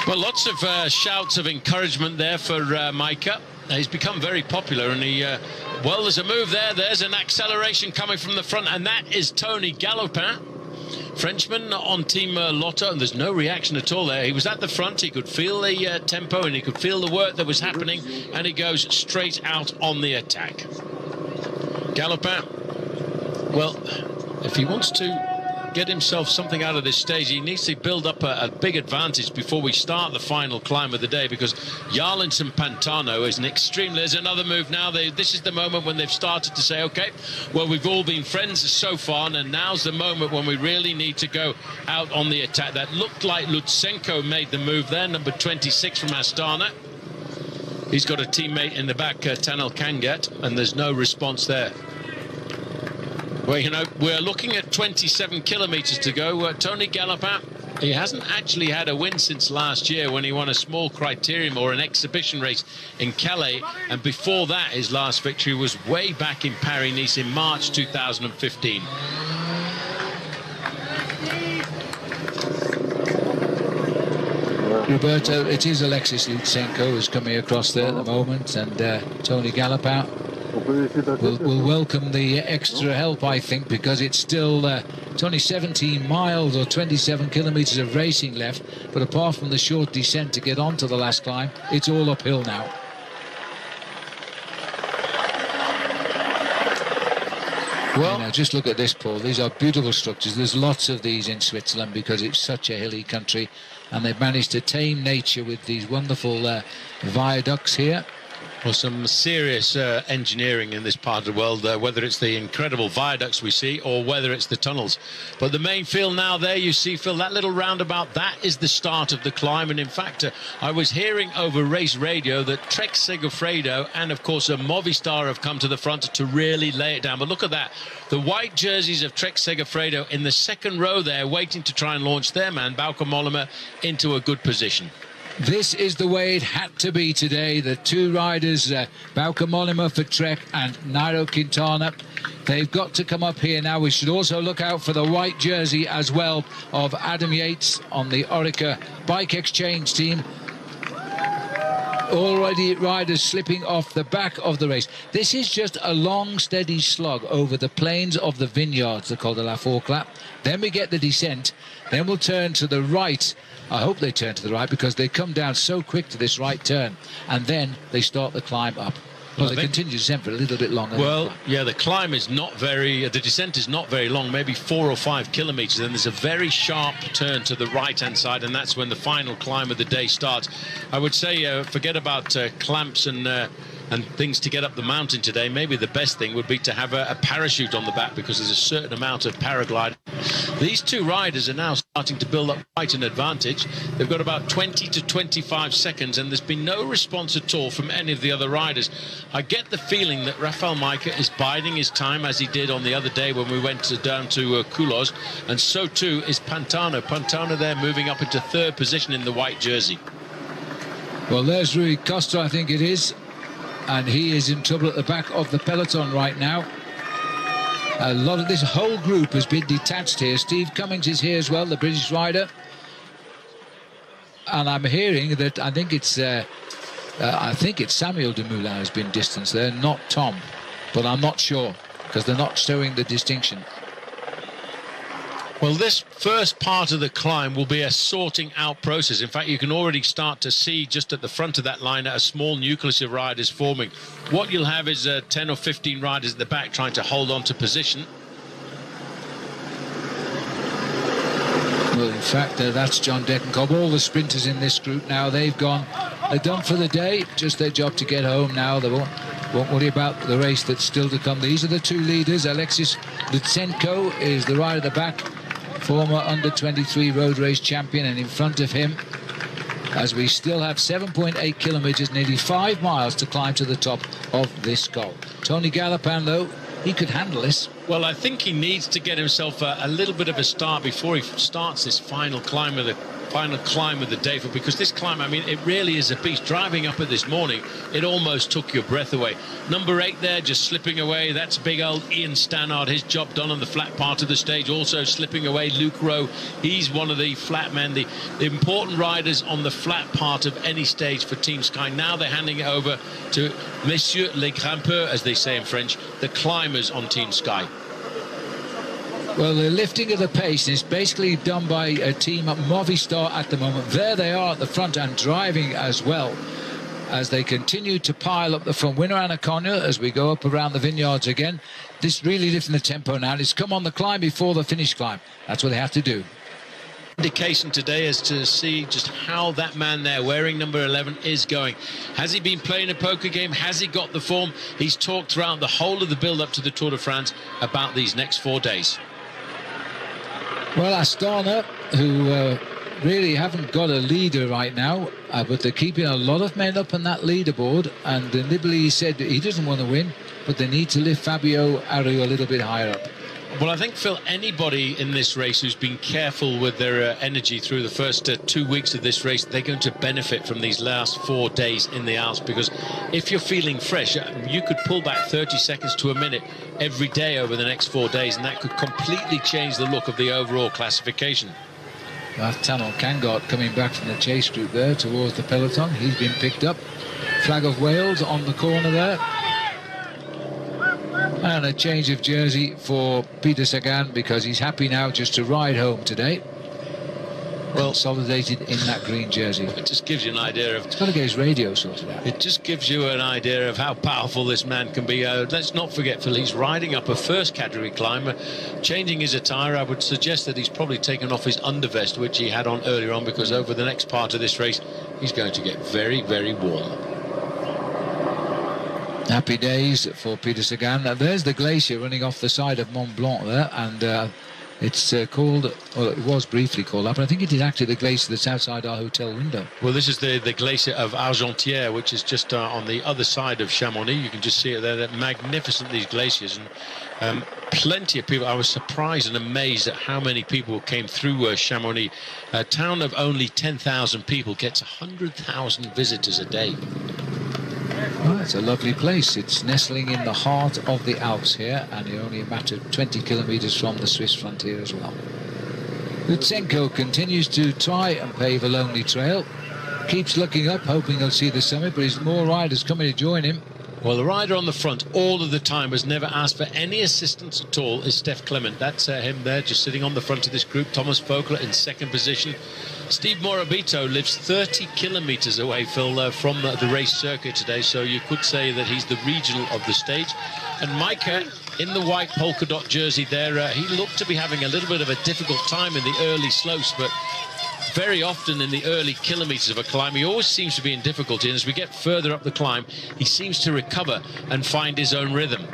Well, lots of shouts of encouragement there for Micah. He's become very popular, and well, there's a move there. There's an acceleration coming from the front, and that is Tony Galopin, Frenchman on Team Lotto, and there's no reaction at all there. He was at the front, he could feel the tempo, and he could feel the work that was happening, and he goes straight out on the attack. Galopin, well, if he wants to get himself something out of this stage, he needs to build up a big advantage before we start the final climb of the day, because Jarlinson Pantano is an extremely... There's another move now. This is the moment when they've started to say, okay, well, we've all been friends so far, and now's the moment when we really need to go out on the attack. That looked like Lutsenko made the move there, number 26 from Astana. He's got a teammate in the back, Tanel Kangat, and there's no response there. Well, you know, we're looking at 27 kilometres to go. Tony Galopin, he hasn't actually had a win since last year when he won a small criterium or an exhibition race in Calais. And before that, his last victory was way back in Paris-Nice in March 2015. Roberto, it is Alexis Lutsenko who's coming across there at the moment, and Tony Galopin will welcome the extra help, I think, because it's still only 17 miles or 27 kilometres of racing left, but apart from the short descent to get onto the last climb, it's all uphill now. Well, you know, just look at this, Paul. These are beautiful structures. There's lots of these in Switzerland because it's such a hilly country, and they've managed to tame nature with these wonderful viaducts here. Well, some serious engineering in this part of the world, whether it's the incredible viaducts we see or whether it's the tunnels. But the main field now there, you see, Phil, that little roundabout, that is the start of the climb. And in fact, I was hearing over race radio that Trek Segafredo and, of course, Movistar have come to the front to really lay it down. But look at that. The white jerseys of Trek Segafredo in the second row there, waiting to try and launch their man, Bauke Mollema, into a good position. This is the way it had to be today. The two riders, Bauke Mollema for Trek and Nairo Quintana, they've got to come up here now. We should also look out for the white jersey as well of Adam Yates on the Orica Bike Exchange team. already riders slipping off the back of the race. This is just a long, steady slog over the plains of the vineyards, the Col de la Fourclap. Then we get the descent. Then we'll turn to the right. I hope they turn to the right because they come down so quick to this right turn. And then they start the climb up. Well, they continue to descend for a little bit longer. Well, yeah, the climb is not very, the descent is not very long, maybe 4 or 5 kilometres. Then there's a very sharp turn to the right-hand side, and that's when the final climb of the day starts. I would say forget about clamps and things to get up the mountain today. Maybe the best thing would be to have a parachute on the back because there's a certain amount of paragliding. These two riders are now starting to build up quite an advantage. They've got about 20 to 25 seconds and there's been no response at all from any of the other riders. I get the feeling that Rafał Majka is biding his time as he did on the other day when we went down to Culos, and so too is Pantano. Pantano there moving up into 3rd position in the white jersey. Well, there's Rui Costa, I think it is. And he is in trouble at the back of the peloton right now. A lot of this whole group has been detached here. Steve Cummings is here as well, the British rider. And I'm hearing that I think it's Samuel Dumoulin has been distanced there, not Tom. But I'm not sure because they're not showing the distinction. Well, this first part of the climb will be a sorting out process. In fact, you can already start to see just at the front of that line a small nucleus of riders forming. What you'll have is 10 or 15 riders at the back trying to hold on to position. Well, in fact, that's John Degenkolb. All the sprinters in this group now, they're done for the day. Just their job to get home now. They won't worry about the race that's still to come. These are the two leaders. Alexis Lutsenko is the rider at the back, former under-23 road race champion, and in front of him, as we still have 7.8 kilometres, nearly 5 miles to climb to the top of this goal. Tony Galopin, though, he could handle this. Well, I think he needs to get himself a little bit of a start before he starts this final climb of the day, because this climb, I mean, it really is a beast. Driving up it this morning, it almost took your breath away. Number 8 there, just slipping away. That's big old Ian Stannard. His job done on the flat part of the stage. Also slipping away, Luke Rowe. He's one of the flat men, the important riders on the flat part of any stage for Team Sky. Now they're handing it over to Messieurs les Grimpeurs, as they say in French, the climbers on Team Sky. Well, the lifting of the pace is basically done by a team at Movistar at the moment. There they are at the front and driving as well as they continue to pile up the front. Winner Anaconda as we go up around the vineyards again. This really lifting the tempo now. It's come on the climb before the finish climb. That's what they have to do. Indication today is to see just how that man there wearing number 11 is going. Has he been playing a poker game? Has he got the form? He's talked throughout the whole of the build-up to the Tour de France about these next 4 days. Well, Astana, who really haven't got a leader right now, but they're keeping a lot of men up on that leaderboard, and Nibali said he doesn't want to win, but they need to lift Fabio Aru a little bit higher up. Well, I think, Phil, anybody in this race who's been careful with their energy through the first 2 weeks of this race, they're going to benefit from these last 4 days in the Alps, because if you're feeling fresh, you could pull back 30 seconds to a minute every day over the next 4 days, and that could completely change the look of the overall classification. Tanon Kangart coming back from the chase group there towards the peloton. He's been picked up. Flag of Wales on the corner there. And a change of jersey for Peter Sagan because he's happy now just to ride home today. Well, consolidated in that green jersey. It just gives you an idea of... He's got to get his radio sorted out. It just gives you an idea of how powerful this man can be. Let's not forget, Phil, he's riding up a first category climber, changing his attire. I would suggest that he's probably taken off his undervest, which he had on earlier on, because over the next part of this race, he's going to get very, very warm. Happy days for Peter Sagan. There's the glacier running off the side of Mont Blanc there, and it's called, well, it was briefly called up, but I think it is actually the glacier that's outside our hotel window. Well, this is the glacier of Argentière, which is just on the other side of Chamonix. You can just see it there. They're magnificent, these glaciers, and plenty of people. I was surprised and amazed at how many people came through Chamonix. A town of only 10,000 people gets 100,000 visitors a day. Well, it's a lovely place. It's nestling in the heart of the Alps here, and you're only a matter of 20 kilometres from the Swiss frontier as well. Lutsenko continues to try and pave a lonely trail. keeps looking up, hoping he'll see the summit, but there's more riders coming to join him. Well, the rider on the front all of the time has never asked for any assistance at all is Steph Clement. That's him there, just sitting on the front of this group. Thomas Vogler in second position. Steve Morabito lives 30 kilometres away, Phil, from the race circuit today, so you could say that he's the regional of the stage. And Micah, in the white polka dot jersey there, he looked to be having a little bit of a difficult time in the early slopes, but very often in the early kilometres of a climb, he always seems to be in difficulty, and as we get further up the climb, he seems to recover and find his own rhythm.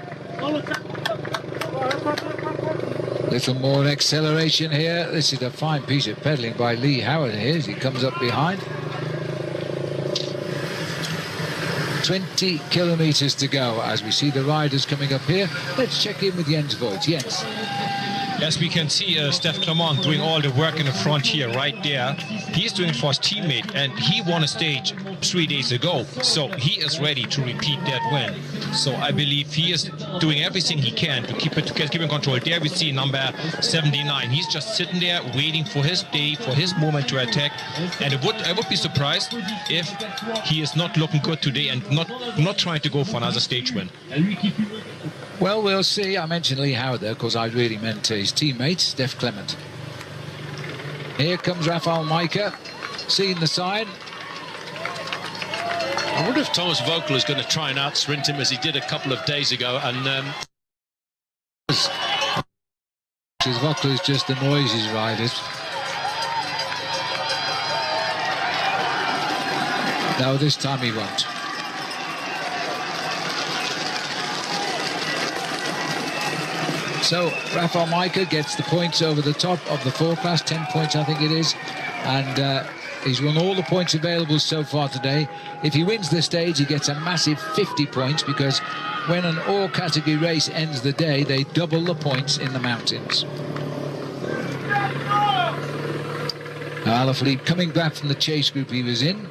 Little more acceleration here. This is a fine piece of pedaling by Lee Howard here as he comes up behind. 20 kilometres to go as we see the riders coming up here. Let's check in with Jens Voigt. Jens. Yes, we can see Steph Clement doing all the work in the front here, right there. He's doing it for his teammate, and he won a stage 3 days ago, so he is ready to repeat that win. So I believe he is doing everything he can to keep in control. There we see number 79. He's just sitting there waiting for his day, for his moment to attack. And I would be surprised if he is not looking good today and not trying to go for another stage win. Well, we'll see. I mentioned Lee Howard there because I really meant his teammate, Steph Clement. Here comes Rafał Majka, seeing the sign. I wonder if Thomas Vogler is going to try and out-sprint him as he did a couple of days ago. And Vogler just annoys his riders. No, this time he won't. So Rafał Majka gets the points over the top of the forecast, 10 points I think it is, and he's won all the points available so far today. If he wins the stage, he gets a massive 50 points, because when an all-category race ends the day, they double the points in the mountains. Alaphilippe coming back from the chase group he was in.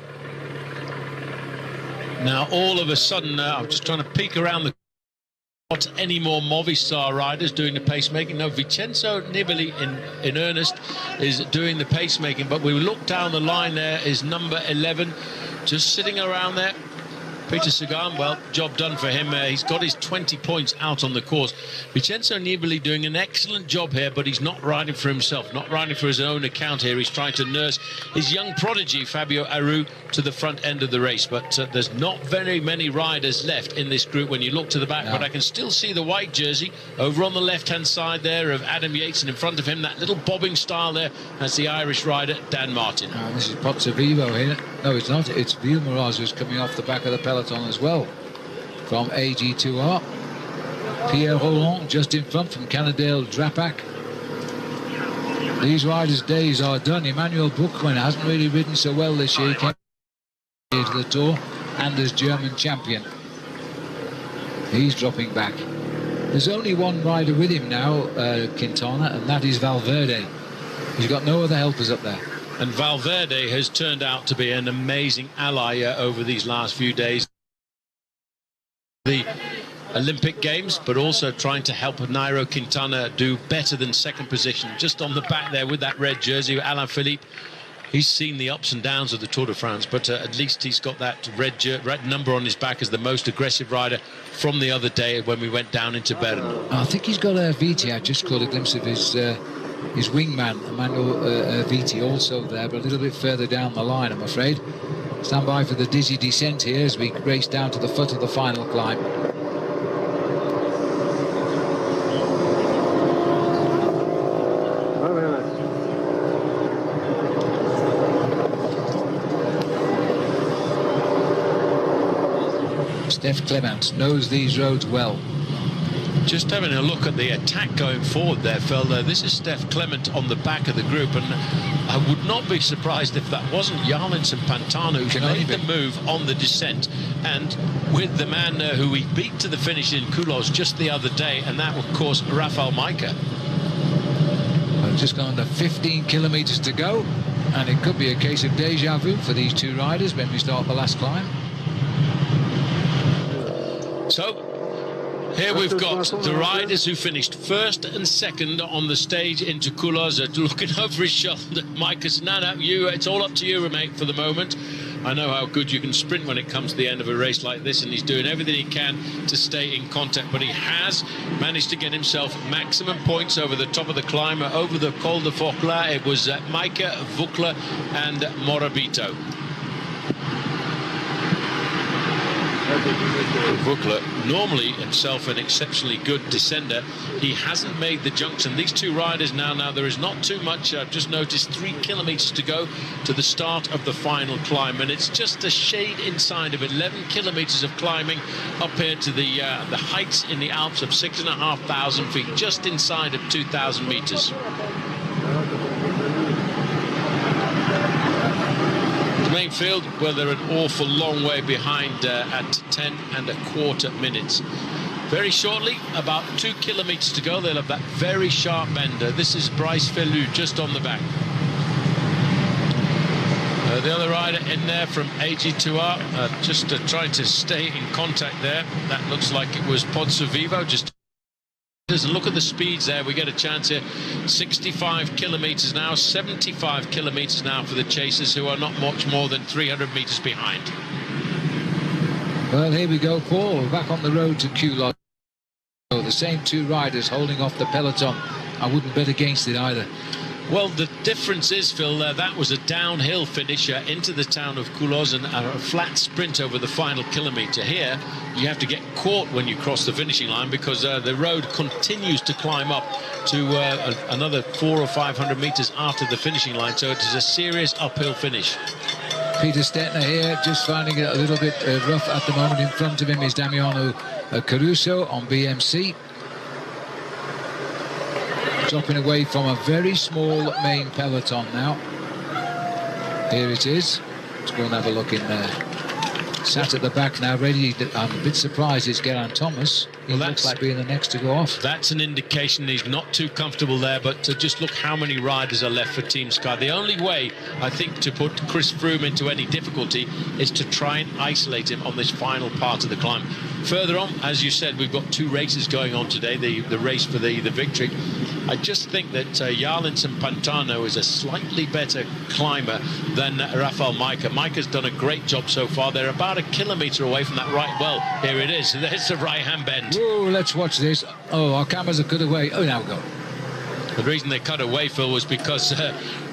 now all of a sudden, I'm just trying to peek around the... Not any more Movistar riders doing the pacemaking. No, Vincenzo Nibali in earnest is doing the pacemaking, but we look down the line, there is number 11 just sitting around there. Peter Sagan, well, job done for him. He's got his 20 points out on the course. Vincenzo Nibali doing an excellent job here, but he's not riding for himself, not riding for his own account here. He's trying to nurse his young prodigy, Fabio Aru, to the front end of the race. But there's not very many riders left in this group when you look to the back. No. But I can still see the white jersey over on the left-hand side there of Adam Yates, and in front of him, that little bobbing style there, that's the Irish rider, Dan Martin. This is Pozzovivo here. No, it's not. It's Vilmoraz who's coming off the back of the peloton as well from AG2R. Pierre Roland just in front from Cannondale Drapac. These riders' days are done. Emmanuel Buchmann hasn't really ridden so well this year. He came to the Tour and as German champion. He's dropping back. There's only one rider with him now, Quintana, and that is Valverde. He's got no other helpers up there. And Valverde has turned out to be an amazing ally over these last few days. The Olympic Games, but also trying to help Nairo Quintana do better than second position. Just on the back there with that red jersey, Alaphilippe. He's seen the ups and downs of the Tour de France, but at least he's got that red number on his back as the most aggressive rider from the other day when we went down into Bern. I think he's got a VT. I just caught a glimpse of his wingman, Emmanuel Viti, also there, but a little bit further down the line, I'm afraid. Stand by for the dizzy descent here as we race down to the foot of the final climb. Steph Clement knows these roads well. Just having a look at the attack going forward there, Phil. This is Steph Clement on the back of the group, and I would not be surprised if that wasn't Jarlinson Pantano who made the move on the descent, and with the man who he beat to the finish in Culos just the other day, and that, of course, Rafał Majka. Well, just gone under 15 kilometres to go, and it could be a case of deja vu for these two riders when we start the last climb. So here we've got the riders who finished first and second on the stage into Culos, looking over his shoulder. Micah says, no, it's all up to you, mate, for the moment. I know how good you can sprint when it comes to the end of a race like this, and he's doing everything he can to stay in contact, but he has managed to get himself maximum points over the top of the climb, over the Col de Focla. It was Maika, Vukla and Morabito. Vukla, normally himself an exceptionally good descender, he hasn't made the junction. These two riders now there is not too much. I've just noticed 3 kilometers to go to the start of the final climb, and it's just a shade inside of 11 kilometers of climbing up here to the heights in the Alps of 6,500 feet, just inside of 2,000 meters. Main field, well, they're an awful long way behind at 10¼ minutes. Very shortly, about 2 kilometers to go, they'll have that very sharp bend. This is Bryce Felloux just on the back. The other rider in there from AG2R, just trying to stay in contact there. That looks like it was Pozzo Vivo, just. And look at the speeds there. We get a chance here. 65 kilometers now, 75 kilometers now for the chasers, who are not much more than 300 meters behind. Well, here we go, Paul, back on the road to Culoz. The same two riders holding off the peloton. I wouldn't bet against it either. Well, the difference is, Phil, that was a downhill finish into the town of Culoz and a flat sprint over the final kilometre. Here, you have to get caught when you cross the finishing line, because the road continues to climb up to another 400 or 500 metres after the finishing line, so it is a serious uphill finish. Peter Stettner here, just finding it a little bit rough at the moment. In front of him is Damiano Caruso on BMC. Dropping away from a very small main peloton now. Here it is. Let's go and have a look in there. Sat at the back now, ready. I'm a bit surprised it's Geraint Thomas. He looks like being the next to go off. That's an indication he's not too comfortable there, but to just look how many riders are left for Team Sky. The only way, I think, to put Chris Froome into any difficulty is to try and isolate him on this final part of the climb. Further on, as you said, we've got 2 races going on today, the race for the victory. I just think that Jarlinson Pantano is a slightly better climber than Rafael Majka. Majka's done a great job so far. They're about a kilometre away from that right. Well, here it is. There's the right-hand bend. Whoa, let's watch this. Oh, our cameras are cut away. Oh, now we go. The reason they cut away, Phil, was because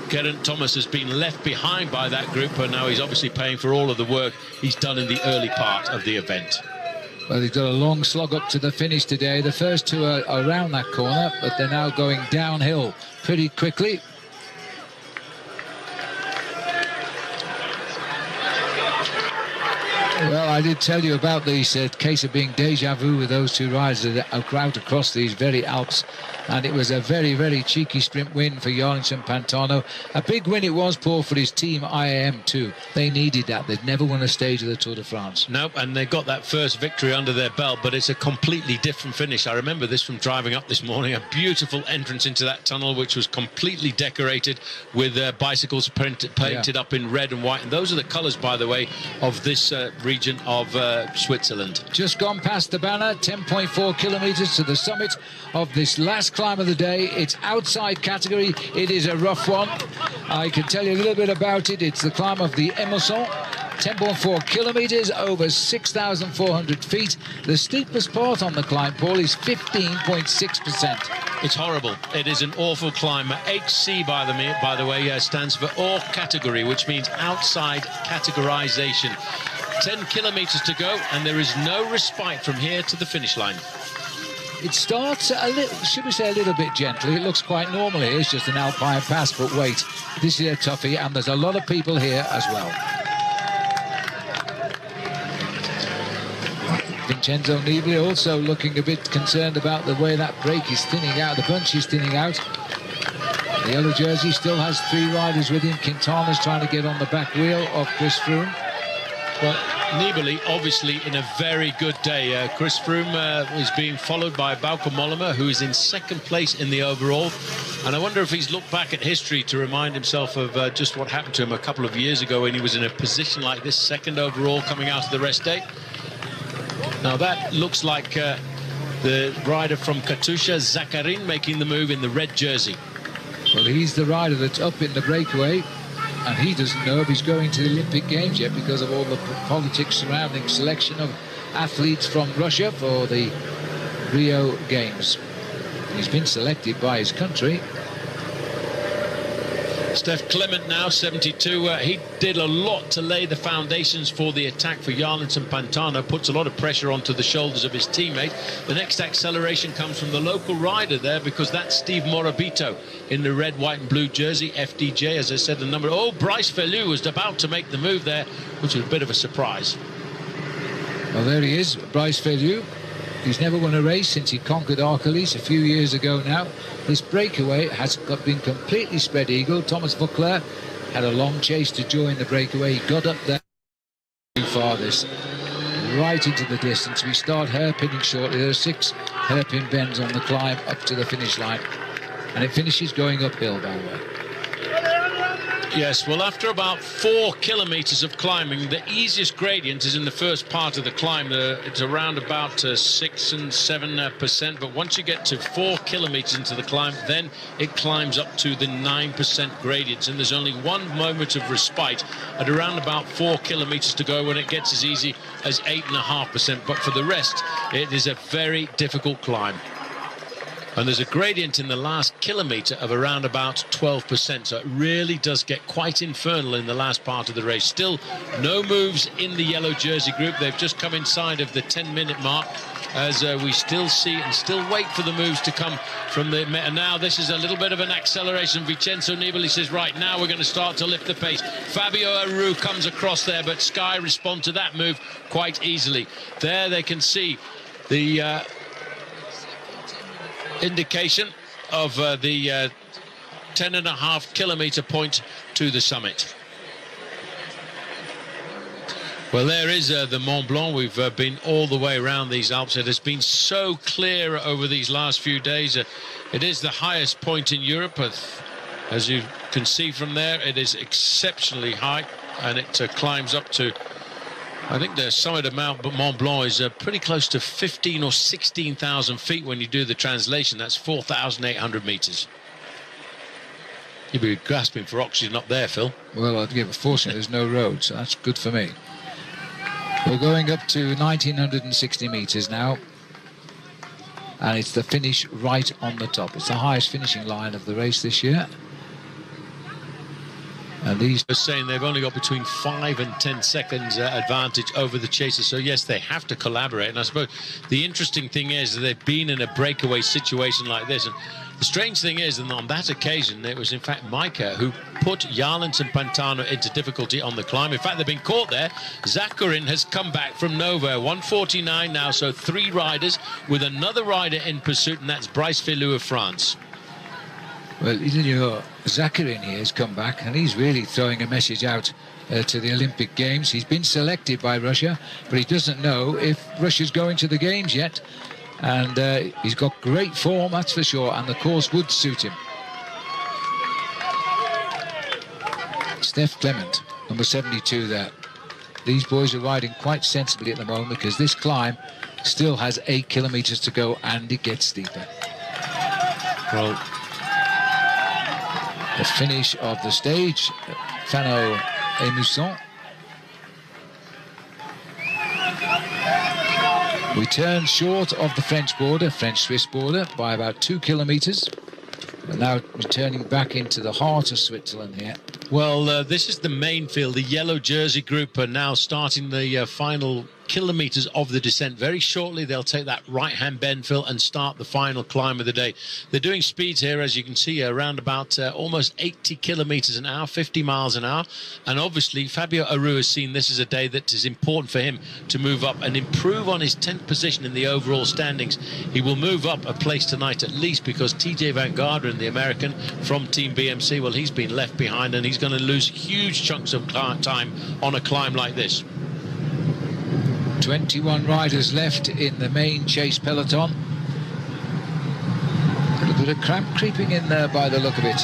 Geraint Thomas has been left behind by that group, and now he's obviously paying for all of the work he's done in the early part of the event. Well, he's got a long slog up to the finish today. The first 2 are around that corner, but they're now going downhill pretty quickly. Well, I did tell you about this case of being deja vu with those 2 riders that are out across these very Alps. And it was a very, very cheeky sprint win for Jarlinson Pantano. A big win it was, Paul, for his team IAM too. They needed that. They'd never won a stage of the Tour de France. No, and they got that first victory under their belt, but it's a completely different finish. I remember this from driving up this morning. A beautiful entrance into that tunnel, which was completely decorated with bicycles painted up in red and white. And those are the colours, by the way, of this region of Switzerland. Just gone past the banner, 10.4 kilometres to the summit of this last climb of the day. It's outside category. It is a rough one. I can tell you a little bit about it. It's the climb of the Émotion, 10.4 kilometres over 6,400 feet. The steepest part on the climb, Paul, is 15.6%. It's horrible. It is an awful climb. HC, by the way, stands for hors category, which means outside categorization. 10 kilometres to go, and there is no respite from here to the finish line. It starts a little, should we say, a little bit gently. It looks quite normal here. It's just an alpine pass, but wait, this is a toughie, and there's a lot of people here as well. Vincenzo Nibali also looking a bit concerned about the way that break is thinning out, the bunch is thinning out. The yellow jersey still has 3 riders with him. Quintana's trying to get on the back wheel of Chris Froome. Well, Nibali obviously in a very good day. Chris Froome is being followed by Bauke Mollema, who is in 2nd place in the overall. And I wonder if he's looked back at history to remind himself of just what happened to him a couple of years ago when he was in a position like this, 2nd overall coming out of the rest day. Now that looks like the rider from Katusha, Zakharin, making the move in the red jersey. Well, he's the rider that's up in the breakaway. and he doesn't know if he's going to the Olympic Games yet because of all the politics surrounding selection of athletes from Russia for the Rio Games. He's been selected by his country. Steph Clement now, 72. He did a lot to lay the foundations for the attack for Jarlinson Pantano. Puts a lot of pressure onto the shoulders of his teammate. The next acceleration comes from the local rider there, because that's Steve Morabito in the red, white and blue jersey, FDJ, as I said, the number. Oh, Bryce Fellou was about to make the move there, which was a bit of a surprise. Well, there he is, Bryce Fellou. He's never won a race since he conquered Arcalis a few years ago now. This breakaway has been completely spread eagle. Thomas Vauclair had a long chase to join the breakaway. He got up there too far, this right into the distance. We start hairpinning shortly. There are 6 hairpin bends on the climb up to the finish line, and it finishes going uphill, by the way. Yes, well, after about 4 kilometers of climbing, the easiest gradient is in the first part of the climb. It's around about 6 and 7%, but once you get to 4 kilometers into the climb, then it climbs up to the 9% gradients, and there's only one moment of respite at around about 4 kilometers to go when it gets as easy as 8.5%, but for the rest, it is a very difficult climb. And there's a gradient in the last kilometre of around about 12%, so it really does get quite infernal in the last part of the race. Still no moves in the yellow jersey group. They've just come inside of the 10-minute mark, as we still see and still wait for the moves to come from the... And now this is a little bit of an acceleration. Vincenzo Nibali says, right, now we're going to start to lift the pace. Fabio Aru comes across there, but Sky respond to that move quite easily. There they can see the... indication of the 10.5 kilometre point to the summit. Well, there is the Mont Blanc. We've been all the way around these Alps. It has been so clear over these last few days. It is the highest point in Europe. As you can see from there, it is exceptionally high, and it climbs up to, I think the summit of Mont Blanc is pretty close to 15 or 16,000 feet when you do the translation. That's 4,800 meters. You'd be grasping for oxygen up there, Phil. Well, unfortunately, there's no road, so that's good for me. We're going up to 1,960 meters now, and it's the finish right on the top. It's the highest finishing line of the race this year. And these are saying they've only got between 5 and 10 seconds advantage over the chasers. So yes, they have to collaborate. And I suppose the interesting thing is that they've been in a breakaway situation like this. And the strange thing is that on that occasion, it was in fact Micah who put Jarlinson Pantano into difficulty on the climb. In fact, they've been caught there. Zakharin has come back from nowhere. 1:49 now, so 3 riders with another rider in pursuit, and that's Bryce Fellou of France. Well, you know, Zakharin here has come back, and he's really throwing a message out to the Olympic Games. He's been selected by Russia, but he doesn't know if Russia's going to the Games yet. And he's got great form, that's for sure, and the course would suit him. Steph Clement, number 72 there. These boys are riding quite sensibly at the moment, because this climb still has 8 kilometers to go, and it gets steeper. Well, the finish of the stage, Fano et Mousson. We turn short of the French border, French-Swiss border, by about 2 kilometers. We're now returning back into the heart of Switzerland here. Well, this is the main field. The yellow jersey group are now starting the final kilometers of the descent. Very shortly they'll take that right-hand bend, Phil, and start the final climb of the day. They're doing speeds here, as you can see, around about almost 80 kilometers an hour, 50 miles an hour. And obviously Fabio Aru has seen this as a day that is important for him to move up and improve on his 10th position in the overall standings. He will move up a place tonight at least, because TJ Van Garderen, the American from Team BMC, well, he's been left behind, and he's going to lose huge chunks of time on a climb like this. 21 riders left in the main chase peloton. A little bit of cramp creeping in there by the look of it.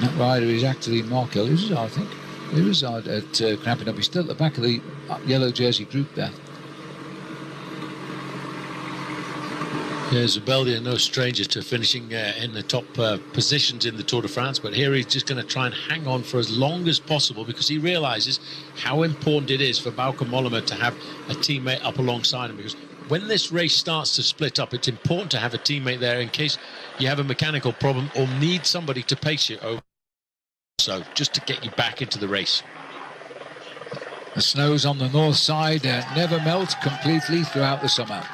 That rider is actually Mark Elizard, I think. Elizard at cramping up. He's still at the back of the yellow jersey group there. Yeah, Zubeldia, no stranger to finishing in the top positions in the Tour de France, but here he's just going to try and hang on for as long as possible because he realises how important it is for Bauke Mollema to have a teammate up alongside him, because when this race starts to split up, it's important to have a teammate there in case you have a mechanical problem or need somebody to pace you over, so just to get you back into the race. The snows on the north side never melt completely throughout the summer.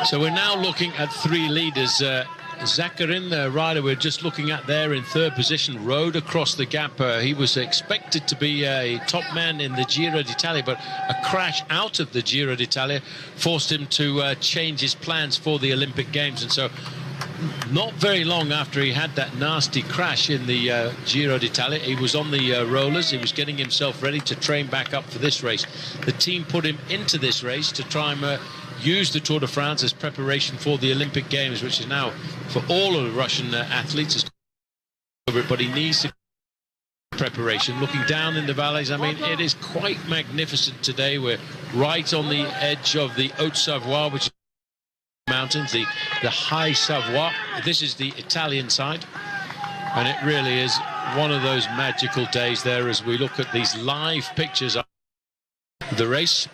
So we're now looking at three leaders. Zakarin, the rider we're just looking at there in third position, rode across the gap. He was expected to be a top man in the Giro d'Italia, but a crash out of the Giro d'Italia forced him to change his plans for the Olympic Games. And so not very long after he had that nasty crash in the Giro d'Italia, he was on the rollers. He was getting himself ready to train back up for this race. The team put him into this race to try and use the Tour de France as preparation for the Olympic Games, which is now for all of the Russian athletes. But he needs to preparation. Looking down in the valleys, I mean, it is quite magnificent today. We're right on the edge of the Haute-Savoie, which is mountains, the High Savoie. This is the Italian side, and it really is one of those magical days there as we look at these live pictures of the race.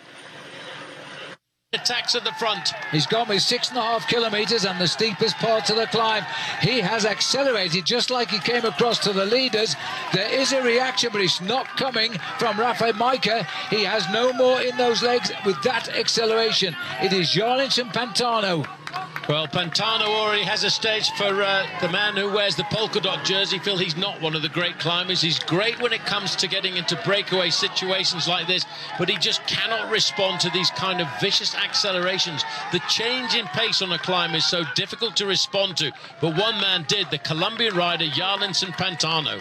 Attacks at the front. He's gone with 6.5 kilometres and the steepest part of the climb. He has accelerated just like he came across to the leaders. There is a reaction, but it's not coming from Rafał Majka. He has no more in those legs with that acceleration. It is Jarlinson Pantano. Well, Pantano already has a stage for the man who wears the polka dot jersey. Phil, he's not one of the great climbers. He's great when it comes to getting into breakaway situations like this, but he just cannot respond to these kind of vicious accelerations. The change in pace on a climb is so difficult to respond to, but one man did, the Colombian rider Jarlinson Pantano.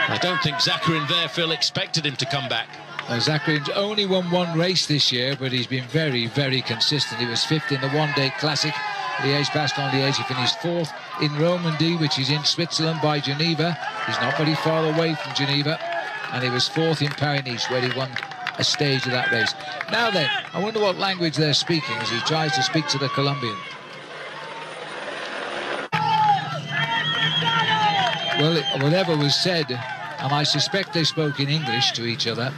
I don't think Zakarin there, Phil, expected him to come back. Zakarin's only won one race this year, but he's been very, very consistent. He was fifth in the one-day classic, Liège-Bastogne-Liège. He finished fourth in Romandy, which is in Switzerland by Geneva. He's not very far away from Geneva. And he was fourth in Paris-Nice, where he won a stage of that race. Now then, I wonder what language they're speaking as he tries to speak to the Colombian. Well, whatever was said, and I suspect they spoke in English to each other,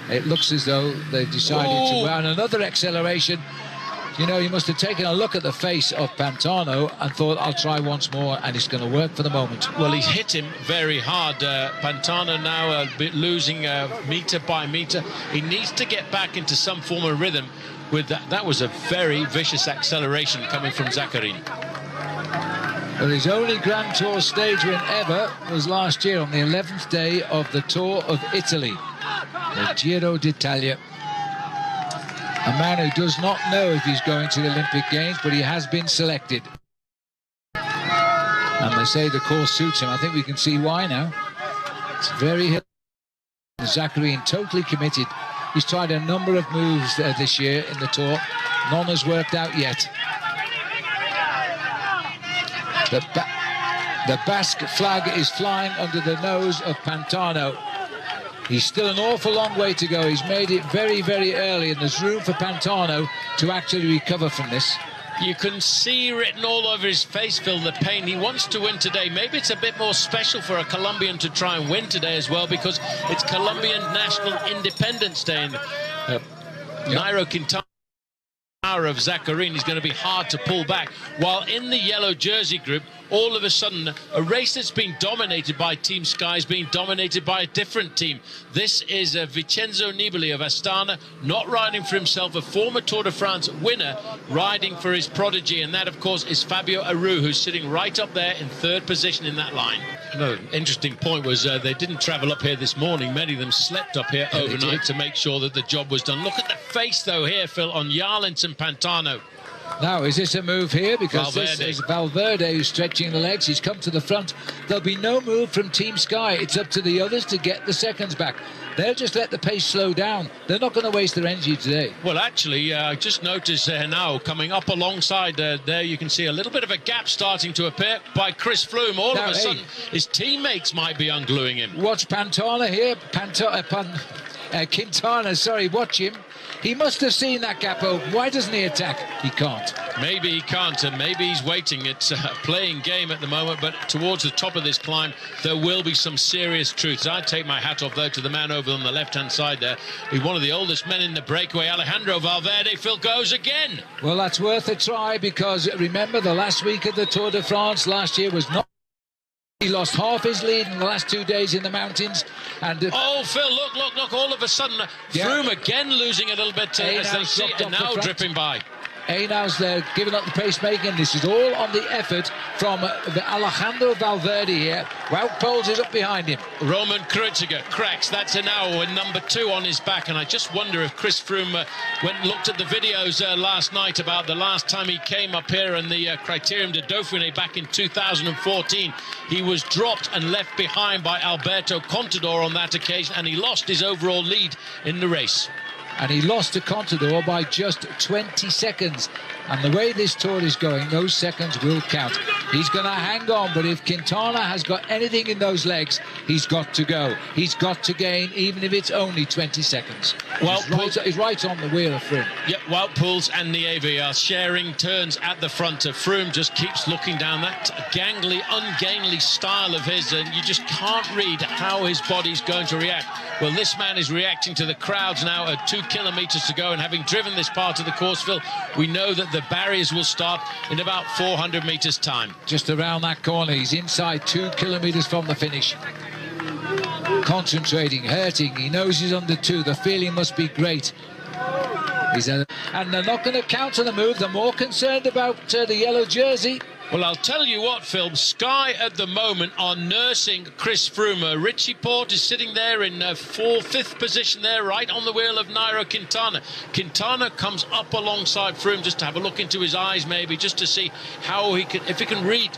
it looks as though they've decided to run another acceleration. You know, he must have taken a look at the face of Pantano and thought, I'll try once more, and it's going to work for the moment. Well, he's hit him very hard. Pantano now a bit losing metre by metre. He needs to get back into some form of rhythm with that. That was a very vicious acceleration coming from Zakarin. Well, his only Grand Tour stage win ever was last year on the 11th day of the Tour of Italy, the Giro d'Italia. A man who does not know if he's going to the Olympic Games, but he has been selected. And they say the course suits him. I think we can see why now. It's very hilly. Zakarin totally committed. He's tried a number of moves this year in the Tour. None has worked out yet. The Basque flag is flying under the nose of Pantano. He's still an awful long way to go. He's made it very, very early, and there's room for Pantano to actually recover from this. You can see written all over his face, Phil, the pain. He wants to win today. Maybe it's a bit more special for a Colombian to try and win today as well, because it's Colombian National Independence Day. And Nairo Quintana of Zakarin is going to be hard to pull back, while in the yellow jersey group, all of a sudden a race that's been dominated by Team Sky is being dominated by a different team. This is Vincenzo Nibali of Astana, not riding for himself, a former Tour de France winner, riding for his prodigy, and that of course is Fabio Aru, who's sitting right up there in third position in that line. Another interesting point was they didn't travel up here this morning. Many of them slept up here overnight to make sure that the job was done. Look at the face though here, Phil, on Jarlinson Pantano. Now, is this a move here? Because Valverde. This is Valverde who's stretching the legs. He's come to the front. There'll be no move from Team Sky. It's up to the others to get the seconds back. They'll just let the pace slow down. They're not going to waste their energy today. Well, actually, I just noticed now, coming up alongside there, you can see a little bit of a gap starting to appear by Chris Froome. All of a sudden, his teammates might be ungluing him. Watch Pantana here. Quintana, sorry, watch him. He must have seen that gap open. Why doesn't he attack? He can't. Maybe he can't, and maybe he's waiting. It's a playing game at the moment, but towards the top of this climb, there will be some serious truths. I'd take my hat off, though, to the man over on the left-hand side there. He's one of the oldest men in the breakaway, Alejandro Valverde. Phil goes again. Well, that's worth a try, because remember, the last week of the Tour de France last year was not... He lost half his lead in the last 2 days in the mountains. And oh, Phil, look, all of a sudden, Froome again losing a little bit as they see, and now dripping by. Einaus there giving up the pacemaking. This is all on the effort from Alejandro Valverde here. Wout Poels is up behind him. Roman Kreuziger cracks. That's Einaus with number 2 on his back. And I just wonder if Chris Froome went and looked at the videos last night about the last time he came up here in the Criterium de Dauphiné back in 2014. He was dropped and left behind by Alberto Contador on that occasion, and he lost his overall lead in the race. And he lost to Contador by just 20 seconds. And the way this Tour is going, those seconds will count. He's going to hang on, but if Quintana has got anything in those legs, he's got to go. He's got to gain, even if it's only 20 seconds. Well, he's right on the wheel of Froome. Yep, Wout Poels and Nieve are sharing turns at the front. Froome just keeps looking down that gangly, ungainly style of his, and you just can't read how his body's going to react. Well, this man is reacting to the crowds now at 2 kilometres to go, and having driven this part of the course, Phil, we know that the barriers will start in about 400 metres time. Just around that corner, he's inside 2 kilometres from the finish. Concentrating, hurting, he knows he's under 2, the feeling must be great. And they're not going to counter the move, they're more concerned about the yellow jersey. Well, I'll tell you what, Phil, Sky at the moment are nursing Chris Froome. Richie Porte is sitting there in 5th position there, right on the wheel of Nairo Quintana. Quintana comes up alongside Froome just to have a look into his eyes, maybe, just to see how he can, if he can read.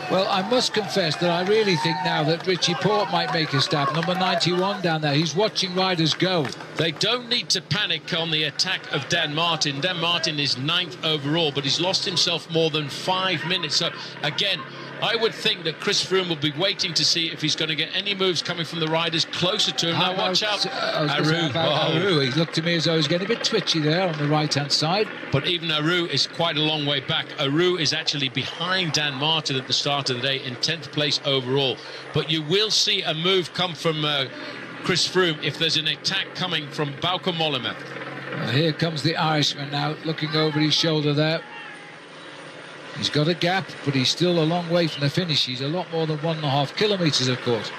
Well, I must confess that I really think now that Richie Porte might make a stab. Number 91 down there, he's watching riders go. They don't need to panic on the attack of Dan Martin. Dan Martin is 9th overall, but he's lost himself more than 5 minutes. So, again, I would think that Chris Froome will be waiting to see if he's going to get any moves coming from the riders closer to him. Now, watch out. Aru. He looked to me as though he was getting a bit twitchy there on the right-hand side. But even Aru is quite a long way back. Aru is actually behind Dan Martin at the start of the day in 10th place overall. But you will see a move come from Chris Froome if there's an attack coming from Bauke Mollema. Well, here comes the Irishman now, looking over his shoulder there. He's got a gap, but he's still a long way from the finish. He's a lot more than 1.5 kilometres, of course.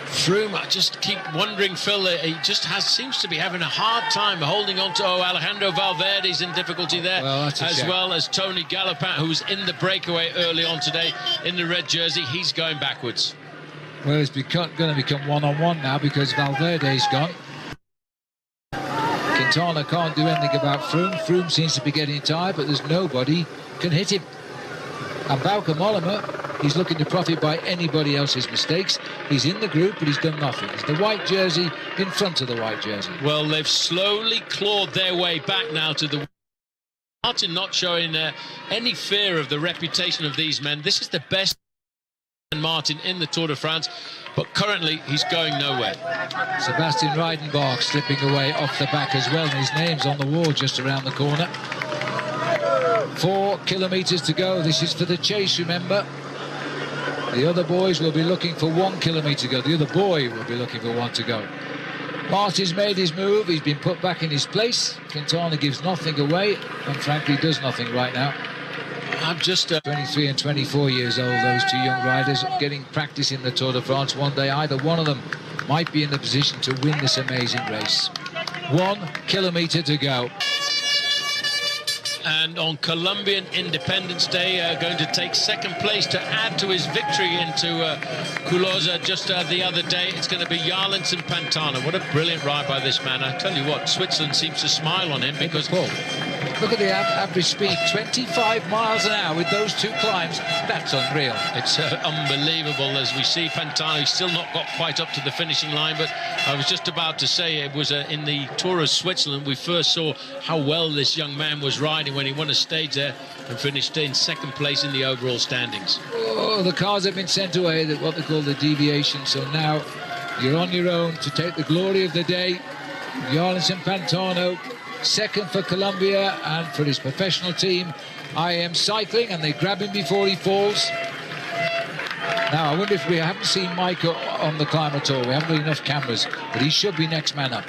Froome, I just keep wondering, Phil, he just seems to be having a hard time holding on to Alejandro Valverde's in difficulty there, as well as Tony Galopin, who was in the breakaway early on today in the red jersey. He's going backwards. Well, it's going to become one-on-one now because Valverde's gone. Quintana can't do anything about Froome. Froome seems to be getting tired, but there's nobody can hit him. And Bauke Mollema, he's looking to profit by anybody else's mistakes. He's in the group, but he's done nothing. It's the white jersey in front of the white jersey. Well, they've slowly clawed their way back now to the... Martin not showing any fear of the reputation of these men. This is the best Martin in the Tour de France, but currently he's going nowhere. Sebastian Reidenbach slipping away off the back as well, and his name's on the wall just around the corner. 4 kilometres to go. This is for the chase, remember. The other boys will be looking for 1 kilometre to go. The other boy will be looking for 1 to go. Martin's made his move. He's been put back in his place. Quintana gives nothing away, and frankly does nothing right now. I'm just 23 and 24 years old, those 2 young riders, getting practice in the Tour de France. One day either one of them might be in the position to win this amazing race. 1 kilometre to go. And on Colombian Independence Day, going to take 2nd place to add to his victory into Culosa just the other day. It's going to be Jarlinson Pantana. What a brilliant ride by this man. I tell you what, Switzerland seems to smile on him because... Look at the average speed, 25 miles an hour with those 2 climbs. That's unreal. It's unbelievable as we see Pantano. He's still not got quite up to the finishing line, but I was just about to say it was in the Tour of Switzerland we first saw how well this young man was riding when he won a stage there and finished in 2nd place in the overall standings. Oh, the cars have been sent away, what they call the deviation, so now you're on your own to take the glory of the day. Jarlinson Pantano, second for Colombia, and for his professional team, IM Cycling, and they grab him before he falls. Now, I wonder if we haven't seen Micah on the climb at all. We haven't got enough cameras, but he should be next man up.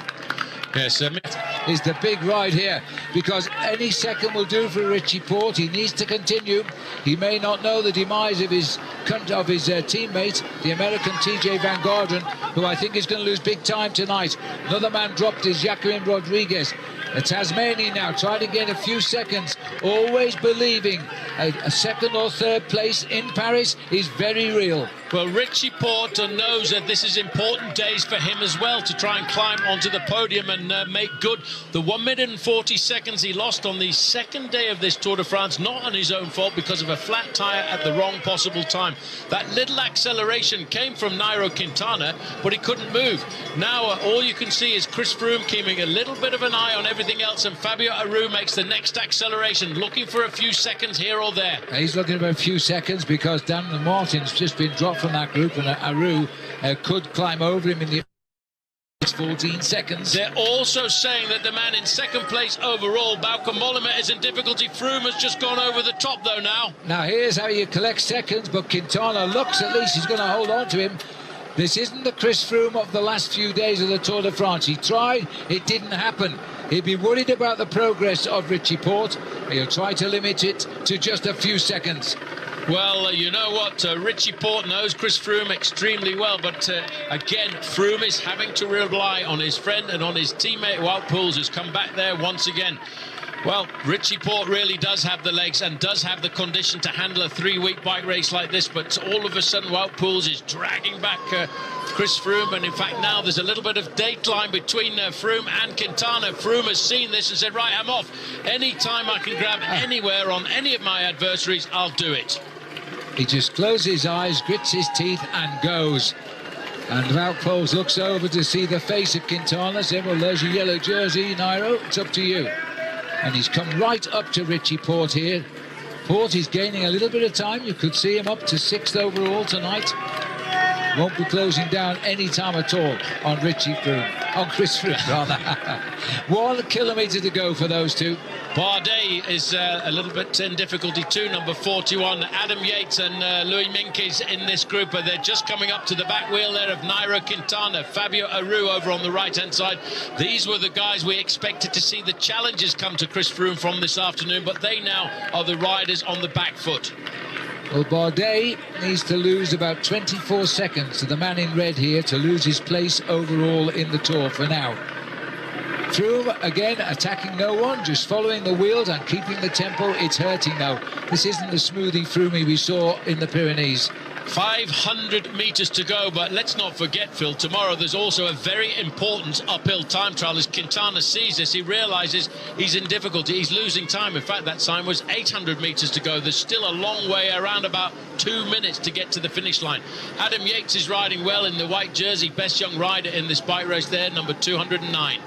Yes, Is the big ride here, because any second will do for Richie Porte. He needs to continue. He may not know the demise of his teammate, the American TJ Van Garderen, who I think is going to lose big time tonight. Another man dropped is Jaqueline Rodriguez. The Tasmanian now trying to get a few seconds, always believing a second or third place in Paris is very real. Well, Richie Porte knows that this is important days for him as well, to try and climb onto the podium and make good the 1 minute and 40 seconds he lost on the second day of this Tour de France, not on his own fault, because of a flat tyre at the wrong possible time. That little acceleration came from Nairo Quintana, but he couldn't move. Now all you can see is Chris Froome keeping a little bit of an eye on everything else, and Fabio Aru makes the next acceleration, looking for a few seconds here or there. He's looking for a few seconds because Daniel Martin's just been dropped from that group, and Aru could climb over him in the 14 seconds. They're also saying that the man in second place overall, Bauke Mollema, is in difficulty. Froome has just gone over the top though now. Now here's how you collect seconds, but Quintana looks, at least he's going to hold on to him. This isn't the Chris Froome of the last few days of the Tour de France. He tried, it didn't happen. He'd be worried about the progress of Richie Porte. He'll try to limit it to just a few seconds. Well, you know what, Richie Porte knows Chris Froome extremely well, but again, Froome is having to rely on his friend and on his teammate Wout Poels, who's come back there once again. Well, Richie Porte really does have the legs and does have the condition to handle a 3-week bike race like this, but all of a sudden Wout Poels is dragging back Chris Froome, and in fact now there's a little bit of dateline between Froome and Quintana. Froome has seen this and said, right, I'm off. Any time I can grab anywhere on any of my adversaries, I'll do it. He just closes his eyes, grits his teeth and goes. And Wout Poels looks over to see the face of Quintana, saying, well, there's your yellow jersey, Nairo, it's up to you. And he's come right up to Richie Porte here. Porte is gaining a little bit of time. You could see him up to 6th overall tonight. Won't be closing down any time at all on Richie Froome, on Chris Froome rather. 1 kilometre to go for those two. Bardet is a little bit in difficulty too, number 41. Adam Yates and Louis Meintjes in this group, but they're just coming up to the back wheel there of Nairo Quintana. Fabio Aru over on the right-hand side. These were the guys we expected to see the challenges come to Chris Froome from this afternoon, but they now are the riders on the back foot. Well, Bardet needs to lose about 24 seconds to the man in red here to lose his place overall in the Tour for now. Froome again attacking no one, just following the wheels and keeping the tempo. It's hurting now. This isn't the smoothie Froome we saw in the Pyrenees. 500 metres to go, but let's not forget, Phil, tomorrow there's also a very important uphill time trial. As Quintana sees this, he realises he's in difficulty, he's losing time. In fact, that time was 800 metres to go. There's still a long way, around about 2 minutes to get to the finish line. Adam Yates is riding well in the white jersey, best young rider in this bike race there, number 209.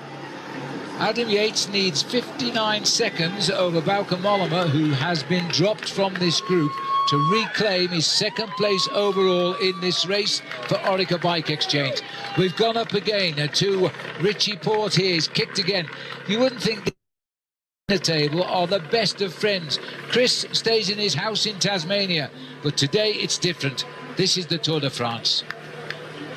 Adam Yates needs 59 seconds over Bauke Mollema, who has been dropped from this group, to reclaim his 2nd place overall in this race for Orica Bike Exchange. We've gone up again to Richie Porte here. He's kicked again. You wouldn't think the table are the best of friends. Chris stays in his house in Tasmania, but today it's different. This is the Tour de France.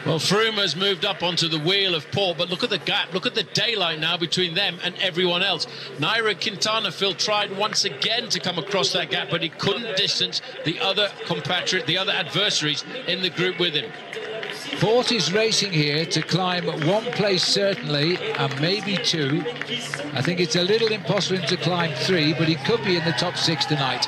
Well, Froome has moved up onto the wheel of Porte, but look at the gap, look at the daylight now between them and everyone else. Nairo Quintana, Phil, tried once again to come across that gap, but he couldn't distance the other compatriot, the other adversaries in the group with him. Porte is racing here to climb 1 place certainly, and maybe 2. I think it's a little impossible to climb 3, but he could be in the top 6 tonight.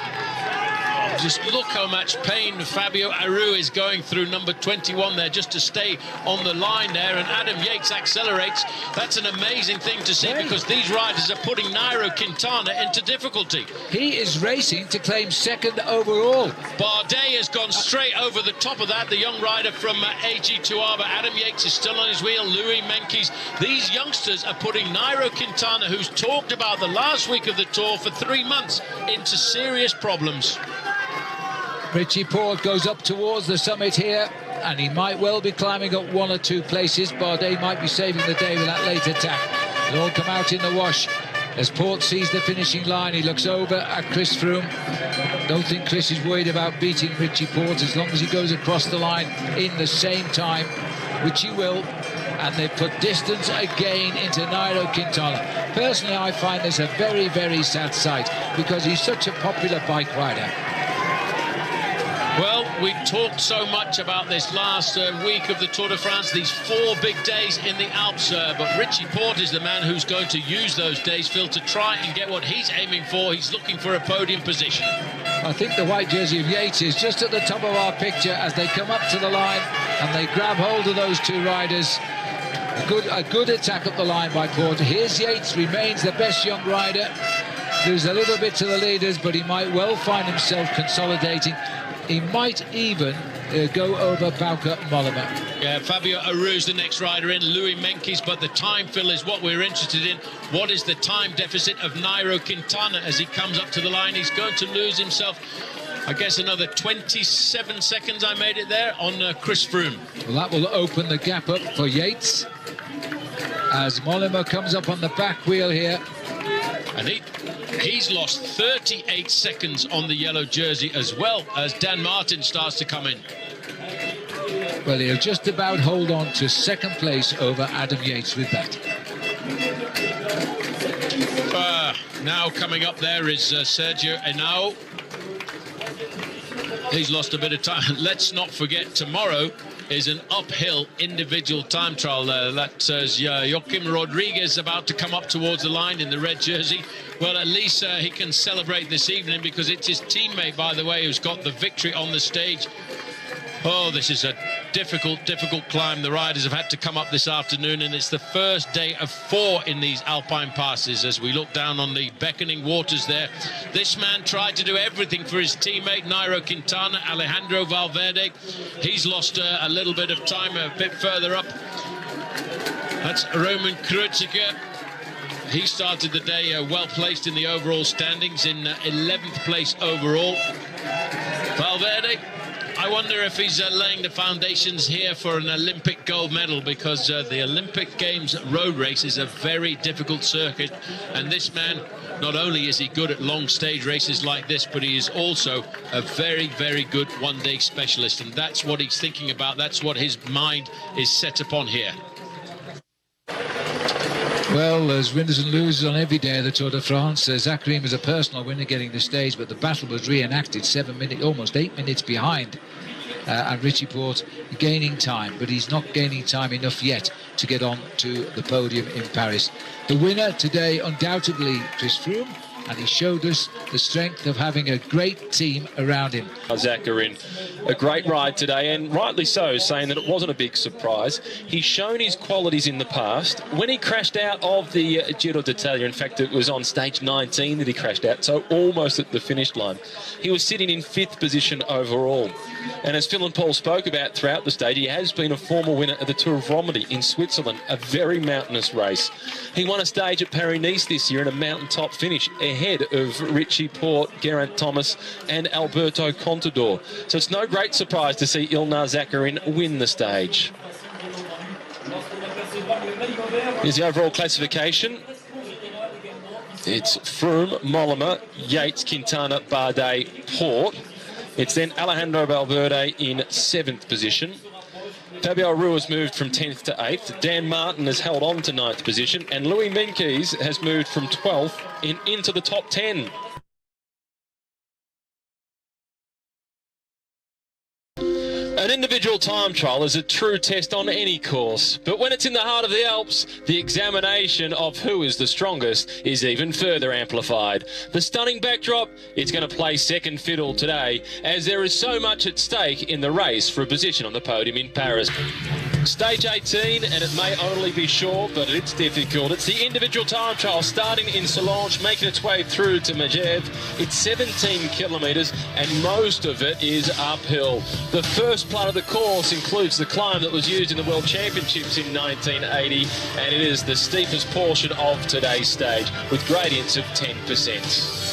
Just look how much pain Fabio Aru is going through, number 21 there, just to stay on the line there, and Adam Yates accelerates. That's an amazing thing to see, because these riders are putting Nairo Quintana into difficulty. He is racing to claim 2nd overall. Bardet has gone straight over the top of that, the young rider from AG2R, but Adam Yates is still on his wheel, Louis Meintjes. These youngsters are putting Nairo Quintana, who's talked about the last week of the Tour for 3 months, into serious problems. Richie Porte goes up towards the summit here, and he might well be climbing up 1 or 2 places. Bardet might be saving the day with that late attack. It'll all come out in the wash. As Port sees the finishing line, he looks over at Chris Froome. Don't think Chris is worried about beating Richie Port as long as he goes across the line in the same time, which he will. And they put distance again into Nairo Quintana. Personally, I find this a very, very sad sight because he's such a popular bike rider. Well, we talked so much about this last week of the Tour de France, these 4 big days in the Alps, but Richie Port is the man who's going to use those days, Phil, to try and get what he's aiming for. He's looking for a podium position. I think the white jersey of Yates is just at the top of our picture as they come up to the line and they grab hold of those 2 riders. A good attack up the line by Port. Here's Yates, remains the best young rider. There's a little bit to the leaders, but he might well find himself consolidating. He might even go over Bauke Mollema. Yeah, Fabio Aru's the next rider in, Louis Meintjes, but the time, Phil, is what we're interested in. What is the time deficit of Nairo Quintana as he comes up to the line? He's going to lose himself, I guess, another 27 seconds, I made it there, on Chris Froome. Well, that will open the gap up for Yates as Mollema comes up on the back wheel here. And he's lost 38 seconds on the yellow jersey as well as Dan Martin starts to come in. Well, he'll just about hold on to second place over Adam Yates with that. Now coming up there is Sergio Henao. He's lost a bit of time. Let's not forget, tomorrow is an uphill individual time trial. That says Joaquim Rodriguez about to come up towards the line in the red jersey. Well, at least he can celebrate this evening because it's his teammate, by the way, who's got the victory on the stage. Oh, this is a difficult climb. The riders have had to come up this afternoon, and it's the first day of 4 in these alpine passes as we look down on the beckoning waters there. This man tried to do everything for his teammate Nairo Quintana, Alejandro Valverde. He's lost a little bit of time a bit further up. That's Roman Kreuziger. He started the day well placed in the overall standings, in 11th place overall. Valverde, I wonder if he's laying the foundations here for an Olympic gold medal, because the Olympic Games road race is a very difficult circuit, and this man, not only is he good at long stage races like this, but he is also a very, very good one-day specialist, and that's what he's thinking about. That's what his mind is set upon here. Well, there's winners and losers on every day of the Tour de France. Zakarin was a personal winner getting the stage, but the battle was reenacted 7 minutes, almost 8 minutes behind. And Richie Port gaining time, but he's not gaining time enough yet to get on to the podium in Paris. The winner today, undoubtedly, Chris Froome, and he showed us the strength of having a great team around him. Zakarin, a great ride today, and rightly so, saying that it wasn't a big surprise. He's shown his qualities in the past. When he crashed out of the Giro d'Italia, in fact, it was on stage 19 that he crashed out, so almost at the finish line. He was sitting in 5th position overall. And as Phil and Paul spoke about throughout the stage, he has been a former winner of the Tour of Romandy in Switzerland, a very mountainous race. He won a stage at Paris-Nice this year in a mountaintop finish ahead of Richie Port, Geraint Thomas and Alberto Contador. So it's no great surprise to see Ilnur Zakarin win the stage. Here's the overall classification. It's Froome, Mollema, Yates, Quintana, Bardet, Port. It's then Alejandro Valverde in 7th position. Fabio Aru has moved from 10th to 8th. Dan Martin has held on to 9th position. And Louis Meintjes has moved from 12th into the top 10. An individual time trial is a true test on any course, but when it's in the heart of the Alps, the examination of who is the strongest is even further amplified. The stunning backdrop, it's going to play second fiddle today, as there is so much at stake in the race for a position on the podium in Paris. Stage 18, and it may only be short, but it's difficult. It's the individual time trial starting in Solange, making its way through to Megève. It's 17 kilometres, and most of it is uphill. The first part of the course includes the climb that was used in the World Championships in 1980, and it is the steepest portion of today's stage, with gradients of 10%.